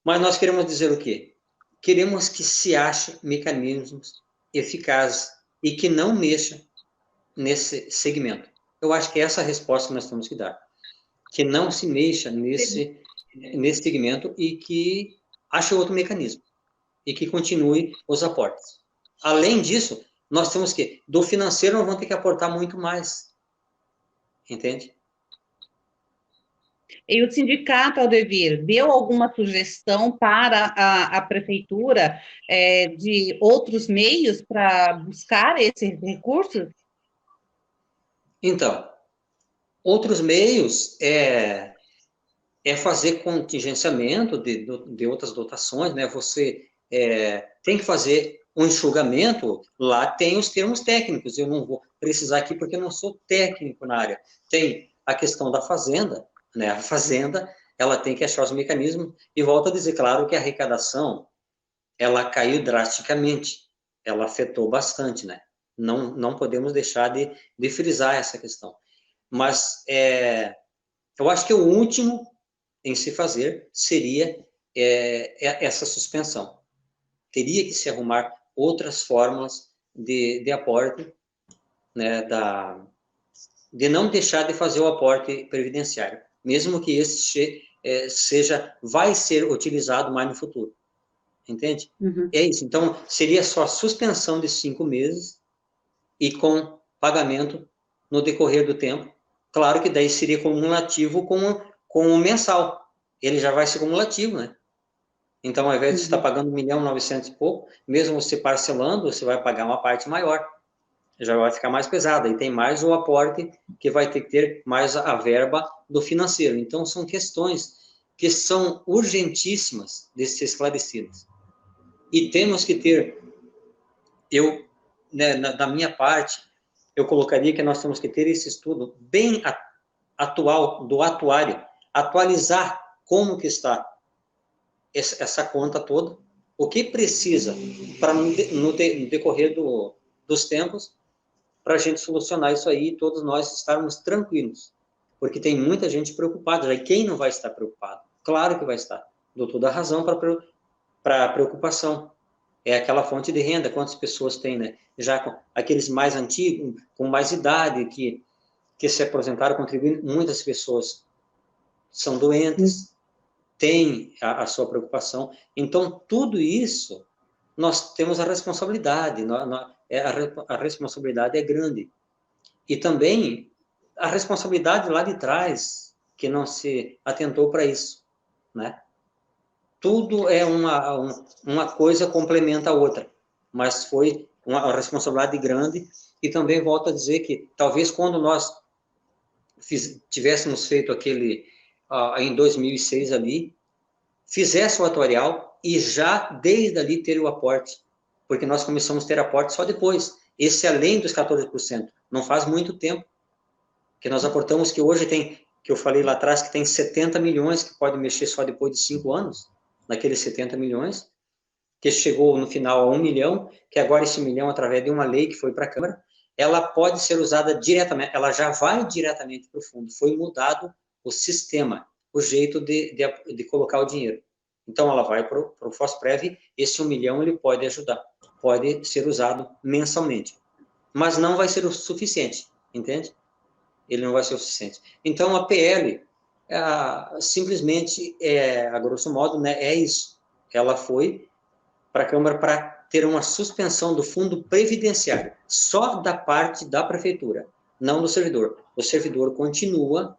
S3: Mas nós queremos dizer o quê? Queremos que se ache mecanismos eficazes e que não mexa nesse segmento. Eu acho que essa é a resposta que nós temos que dar. Que não se mexa nesse segmento e que ache outro mecanismo. E que continue os aportes. Além disso, nós temos que, do financeiro, nós vamos ter que aportar muito mais. Entende?
S2: E o sindicato, Aldevir, deu alguma sugestão para a prefeitura de outros meios para buscar esses recursos?
S3: Então, outros meios é fazer contingenciamento de outras dotações, né? Você tem que fazer um enxugamento, lá tem os termos técnicos, eu não vou precisar aqui porque eu não sou técnico na área. Tem a questão da Fazenda, né? A Fazenda, ela tem que achar os mecanismos, e volto a dizer, claro que a arrecadação, ela caiu drasticamente, ela afetou bastante, né? Não podemos deixar de frisar essa questão. Mas eu acho que o último em se fazer seria essa suspensão. Teria que se arrumar outras fórmulas de aporte, né, de não deixar de fazer o aporte previdenciário, mesmo que esse vai ser utilizado mais no futuro. Entende?
S1: Uhum.
S3: É isso. Então, seria só suspensão de 5 meses e com pagamento no decorrer do tempo. Claro que daí seria cumulativo com o mensal. Ele já vai ser cumulativo, né? Então, ao invés de você estar pagando 1.900.000 e pouco, mesmo você parcelando, você vai pagar uma parte maior. Já vai ficar mais pesada. E tem mais o aporte, que vai ter que ter mais a verba do financeiro. Então, são questões que são urgentíssimas de ser esclarecidas. E temos que ter, da minha parte, eu colocaria que nós temos que ter esse estudo bem atual, do atuário, atualizar como que está essa conta toda, o que precisa para no decorrer dos tempos, para a gente solucionar isso aí e todos nós estarmos tranquilos, porque tem muita gente preocupada, e quem não vai estar preocupado? Claro que vai estar, dou toda a razão para a preocupação. É aquela fonte de renda, quantas pessoas tem, né? Já com aqueles mais antigos, com mais idade, que se aposentaram contribuindo, muitas pessoas são doentes, têm a sua preocupação. Então, tudo isso, nós temos a responsabilidade, a responsabilidade é grande. E também a responsabilidade lá de trás, que não se atentou para isso, né? Tudo é uma coisa complementa a outra, mas foi uma responsabilidade grande. E também volto a dizer que talvez quando nós tivéssemos feito aquele em 2006 ali, fizesse o atuarial e já desde ali ter o aporte, porque nós começamos a ter aporte só depois, esse além dos 14%, não faz muito tempo que nós aportamos, que hoje tem, que eu falei lá atrás, que tem 70 milhões que pode mexer só depois de 5 anos, naqueles 70 milhões, que chegou no final a 1 milhão, que agora esse milhão, através de uma lei que foi para a Câmara, ela pode ser usada diretamente, ela já vai diretamente para o fundo, foi mudado o sistema, o jeito de colocar o dinheiro. Então, ela vai para o FOSPREV, esse 1 milhão ele pode ajudar, pode ser usado mensalmente, mas não vai ser o suficiente, entende? Ele não vai ser o suficiente. Então, a PL, simplesmente, a grosso modo, né, é isso. Ela foi para a Câmara para ter uma suspensão do fundo previdenciário, só da parte da prefeitura, não do servidor. O servidor continua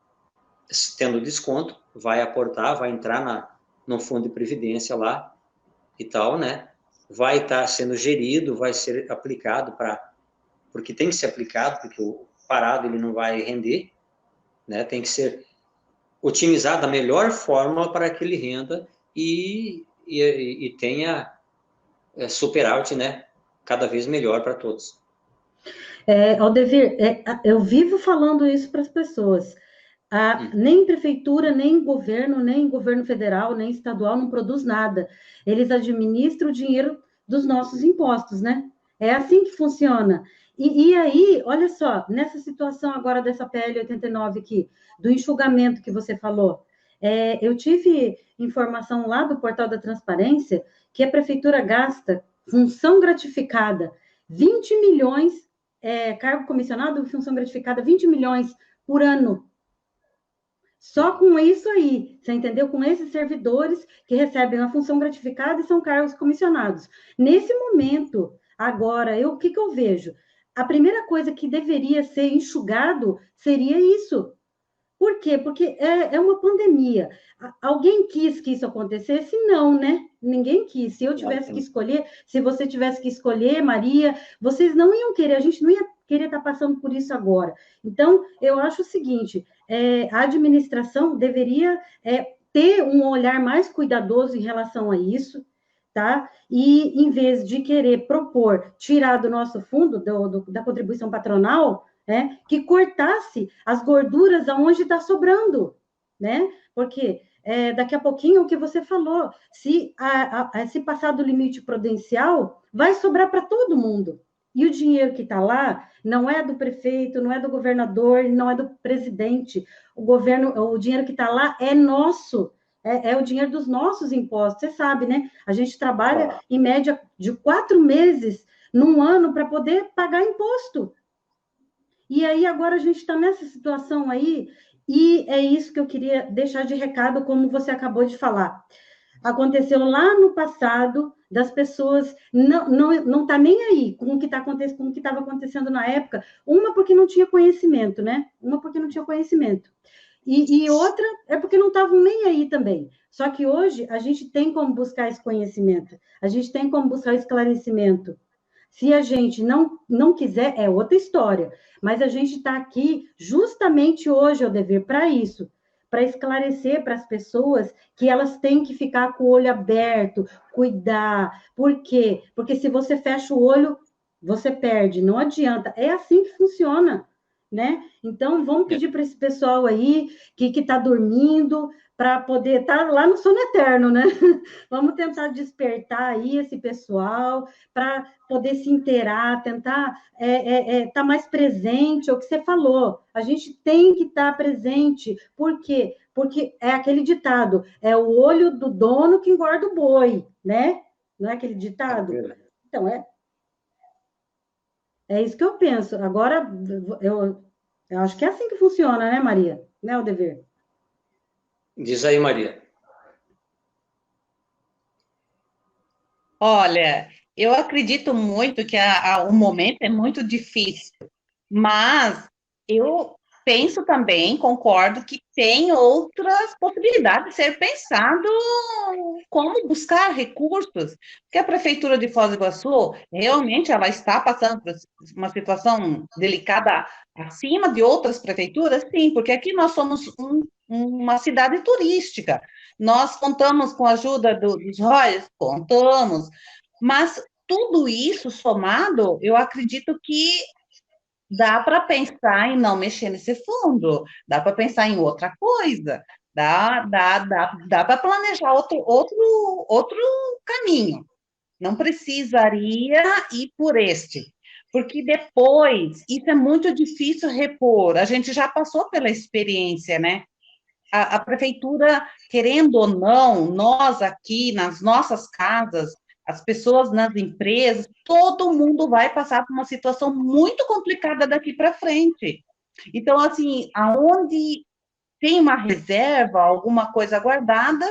S3: tendo desconto, vai aportar, vai entrar no fundo de previdência lá e tal, né? Vai estar sendo gerido, vai ser aplicado porque tem que ser aplicado, porque o parado ele não vai render, né? Tem que ser otimizado da melhor forma para que ele renda e tenha superávit, né? Cada vez melhor para todos.
S1: Aldevir, eu vivo falando isso para as pessoas. Nem prefeitura, nem governo federal, nem estadual não produz nada. Eles administram o dinheiro dos nossos impostos, né? É assim que funciona. E aí, olha só, nessa situação agora dessa PL 89 aqui, do enxugamento que você falou, eu tive informação lá do portal da transparência que a prefeitura gasta função gratificada 20 milhões, cargo comissionado, função gratificada 20 milhões por ano. Só com isso aí, você entendeu? Com esses servidores que recebem a função gratificada e são cargos comissionados. Nesse momento, agora, o que eu vejo? A primeira coisa que deveria ser enxugado seria isso. Por quê? Porque é uma pandemia. Alguém quis que isso acontecesse? Não, né? Ninguém quis. Se eu tivesse que escolher, se você tivesse que escolher, Maria, vocês não iam querer, a gente não ia querer estar passando por isso agora. Então, eu acho o seguinte, a administração deveria ter um olhar mais cuidadoso em relação a isso, tá? E, em vez de querer propor, tirar do nosso fundo, da contribuição patronal, que cortasse as gorduras aonde está sobrando, né? Porque daqui a pouquinho, o que você falou, se passar do limite prudencial, vai sobrar para todo mundo. E o dinheiro que está lá não é do prefeito, não é do governador, não é do presidente. O dinheiro que está lá é nosso, é o dinheiro dos nossos impostos. Você sabe, né? A gente trabalha, em média, de 4 meses num ano para poder pagar imposto. E aí, agora a gente está nessa situação aí, e é isso que eu queria deixar de recado, como você acabou de falar. Aconteceu lá no passado, das pessoas não tá nem aí com o que estava acontecendo na época, uma porque não tinha conhecimento, né? Uma porque não tinha conhecimento. E outra é porque não estavam nem aí também. Só que hoje a gente tem como buscar esse conhecimento, a gente tem como buscar esclarecimento. Se a gente não quiser, é outra história. Mas a gente está aqui justamente hoje, Aldevir, para isso, para esclarecer para as pessoas que elas têm que ficar com o olho aberto, cuidar. Por quê? Porque se você fecha o olho, você perde, não adianta. É assim que funciona, né? Então, vamos pedir para esse pessoal aí que está dormindo, para poder estar lá no sono eterno, né? Vamos tentar despertar aí esse pessoal para poder se inteirar, tentar estar mais presente, é o que você falou. A gente tem que estar presente. Por quê? Porque é aquele ditado, é o olho do dono que engorda o boi, né? Não é aquele ditado? Então, é isso que eu penso. Agora, eu acho que é assim que funciona, né, Maria? Né, Aldevir?
S3: Diz aí, Maria.
S2: Olha, eu acredito muito que o momento é muito difícil, mas eu penso também, concordo, que tem outras possibilidades de ser pensado como buscar recursos, porque a Prefeitura de Foz do Iguaçu, realmente, ela está passando por uma situação delicada acima de outras prefeituras, sim, porque aqui nós somos uma cidade turística, nós contamos com a ajuda dos royalties, contamos, mas tudo isso somado, eu acredito que dá para pensar em não mexer nesse fundo, dá para pensar em outra coisa, dá para planejar outro caminho. Não precisaria ir por este, porque depois isso é muito difícil repor. A gente já passou pela experiência, né? a prefeitura, querendo ou não, nós aqui, nas nossas casas, as pessoas nas empresas, todo mundo vai passar por uma situação muito complicada daqui para frente. Então, assim, aonde tem uma reserva, alguma coisa guardada,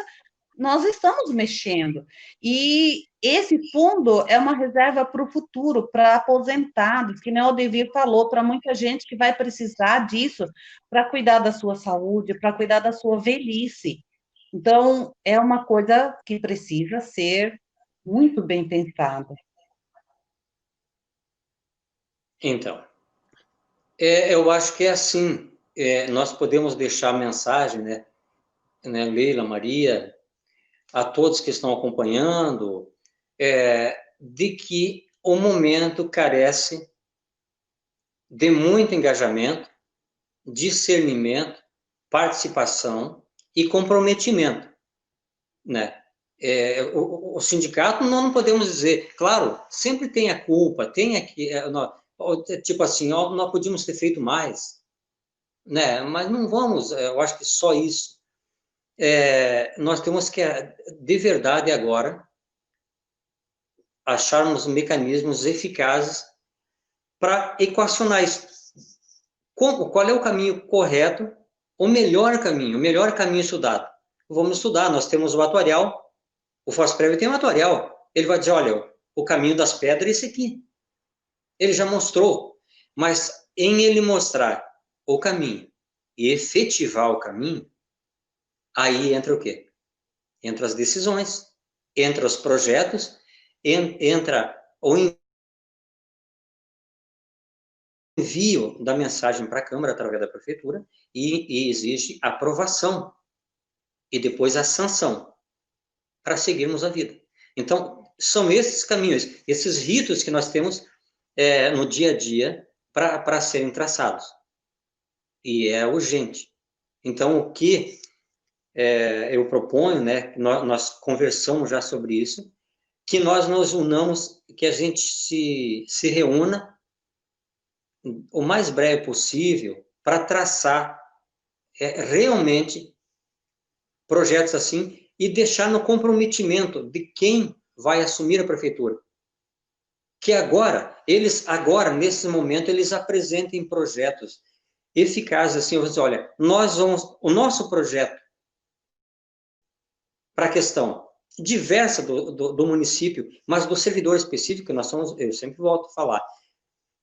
S2: nós estamos mexendo. E esse fundo é uma reserva para o futuro, para aposentados, que nem o Devir falou, para muita gente que vai precisar disso para cuidar da sua saúde, para cuidar da sua velhice. Então, é uma coisa que precisa ser muito bem pensada.
S3: Então, eu acho que é assim, nós podemos deixar a mensagem, né, Leila, Maria, a todos que estão acompanhando, de que o momento carece de muito engajamento, discernimento, participação e comprometimento, né? O sindicato, nós não podemos dizer, claro, sempre tem a culpa, tem aqui, tipo assim, nós podíamos ter feito mais, né? Mas não vamos, eu acho que só isso. Nós temos que, de verdade agora, acharmos mecanismos eficazes para equacionar isso. Qual é o caminho correto, o melhor caminho estudado? Vamos estudar, nós temos o atuarial, o Fosprev tem um atuarial, ele vai dizer, olha, o caminho das pedras é esse aqui. Ele já mostrou, mas em ele mostrar o caminho e efetivar o caminho, aí entra o quê? Entra as decisões, entra os projetos, entra o envio da mensagem para a Câmara através da Prefeitura e exige aprovação e depois a sanção para seguirmos a vida. Então, são esses caminhos, esses ritos que nós temos no dia a dia para serem traçados. E é urgente. Então, o que eu proponho, né, nós conversamos já sobre isso, que nós nos unamos, que a gente se reúna o mais breve possível para traçar realmente projetos assim e deixar no comprometimento de quem vai assumir a prefeitura. Que agora, nesse momento, eles apresentem projetos eficazes, assim, eu vou dizer, olha, o nosso projeto para a questão diversa do município, mas do servidor específico, eu sempre volto a falar,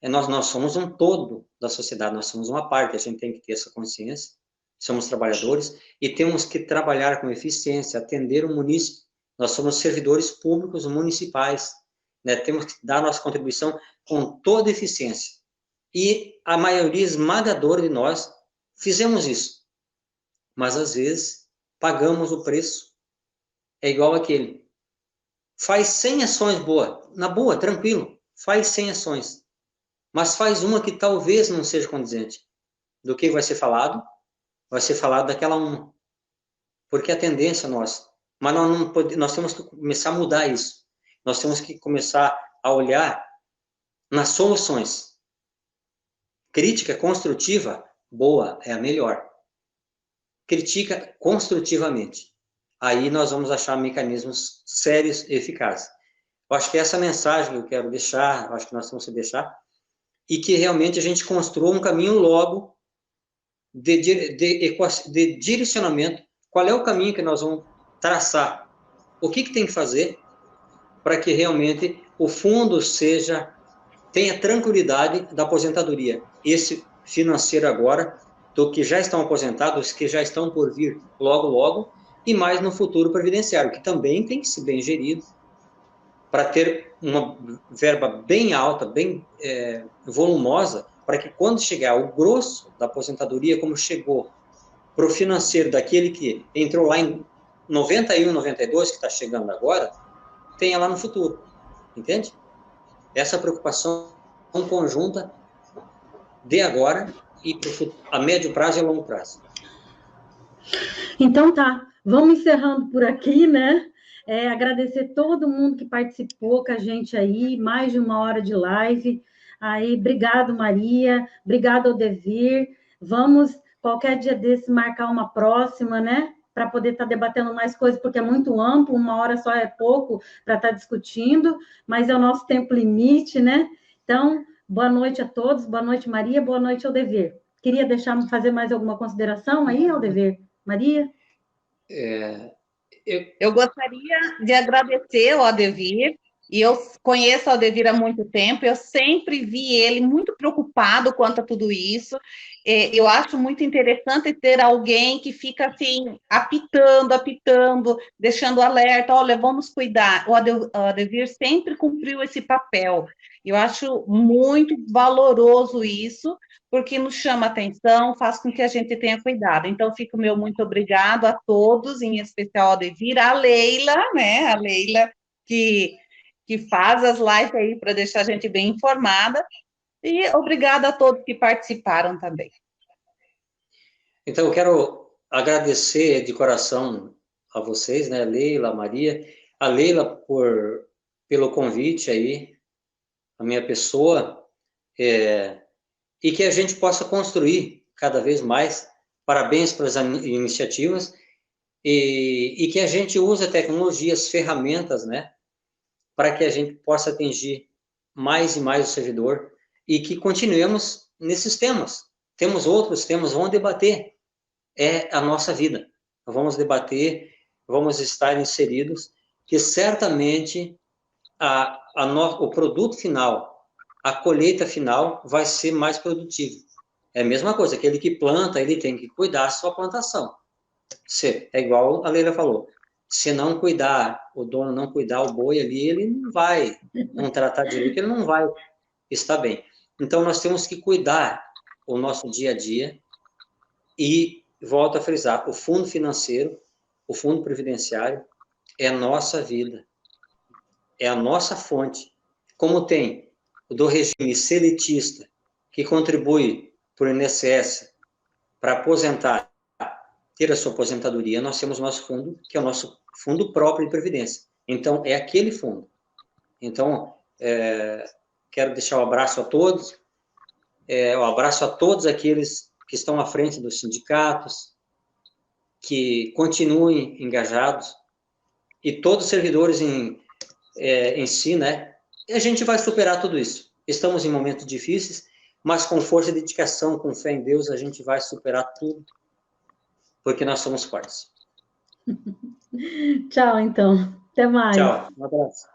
S3: nós somos um todo da sociedade, nós somos uma parte, a gente tem que ter essa consciência, somos trabalhadores e temos que trabalhar com eficiência, atender o município, nós somos servidores públicos municipais, né? Temos que dar nossa contribuição com toda eficiência. E a maioria esmagadora de nós fizemos isso, mas às vezes pagamos o preço, é igual aquele, faz 100 ações na boa, tranquilo, faz 100 ações, mas faz uma que talvez não seja condizente. Do que vai ser falado? Vai ser falado daquela uma. Porque é a tendência nossa. Mas nós temos que começar a mudar isso. Nós temos que começar a olhar nas soluções. Crítica construtiva, boa, é a melhor. Critica construtivamente. Aí nós vamos achar mecanismos sérios e eficazes. Eu acho que essa mensagem que eu quero deixar, acho que nós temos que deixar, e que realmente a gente construa um caminho logo de direcionamento. Qual é o caminho que nós vamos traçar? O que tem que fazer para que realmente o fundo tenha tranquilidade da aposentadoria? Esse financeiro agora, do que já estão aposentados, que já estão por vir logo, logo, e mais no futuro previdenciário, que também tem que ser bem gerido, para ter uma verba bem alta, bem volumosa, para que quando chegar o grosso da aposentadoria, como chegou para o financeiro daquele que entrou lá em 91, 92, que está chegando agora, tenha lá no futuro, entende? Essa preocupação conjunta de agora e a médio prazo e a longo prazo.
S1: Então tá, vamos encerrando por aqui, né? Agradecer todo mundo que participou com a gente aí, mais de 1 hora de live. Aí, obrigado, Maria, obrigado, Aldevir. Vamos qualquer dia desses marcar uma próxima, né? Para poder estar debatendo mais coisas, porque é muito amplo, 1 hora só é pouco para estar discutindo, mas é o nosso tempo limite, né? Então, boa noite a todos, boa noite, Maria, boa noite, Aldever. Queria fazer mais alguma consideração aí, Aldever? Maria?
S2: Eu gostaria de agradecer ao Adevir, e eu conheço o Adevir há muito tempo, eu sempre vi ele muito preocupado quanto a tudo isso. Eu acho muito interessante ter alguém que fica assim, apitando, deixando alerta, olha, vamos cuidar. O Adevir sempre cumpriu esse papel. Eu acho muito valoroso isso, porque nos chama atenção, faz com que a gente tenha cuidado. Então, fica o meu muito obrigado a todos, em especial ao Devir, a Leila, né? A Leila que faz as lives aí para deixar a gente bem informada. E obrigada a todos que participaram também.
S3: Então, eu quero agradecer de coração a vocês, né? Leila, Maria, a Leila pelo convite aí, a minha pessoa, e que a gente possa construir cada vez mais. Parabéns para as iniciativas, e que a gente use a tecnologia, as ferramentas, né, para que a gente possa atingir mais e mais o servidor, e que continuemos nesses temas. Temos outros temas, vamos debater, é a nossa vida. Vamos debater, vamos estar inseridos, que certamente o produto final, a colheita final vai ser mais produtivo. É a mesma coisa, aquele que planta, ele tem que cuidar da sua plantação. É igual a Leila falou, se não cuidar, o dono não cuidar o boi ali, ele não tratar direito, ele não vai estar bem. Então, nós temos que cuidar o nosso dia a dia e, volto a frisar, o fundo financeiro, o fundo previdenciário é a nossa vida, é a nossa fonte. Como tem o do regime seletista, que contribui para o INSS para aposentar, ter a sua aposentadoria, nós temos nosso fundo, que é o nosso fundo próprio de previdência. Então, é aquele fundo. Então, quero deixar um abraço a todos, um abraço a todos aqueles que estão à frente dos sindicatos, que continuem engajados, e todos os servidores em si, né? E a gente vai superar tudo isso. Estamos em momentos difíceis, mas com força e dedicação, com fé em Deus, a gente vai superar tudo, porque nós somos fortes.
S1: Tchau, então. Até mais.
S3: Tchau. Um abraço.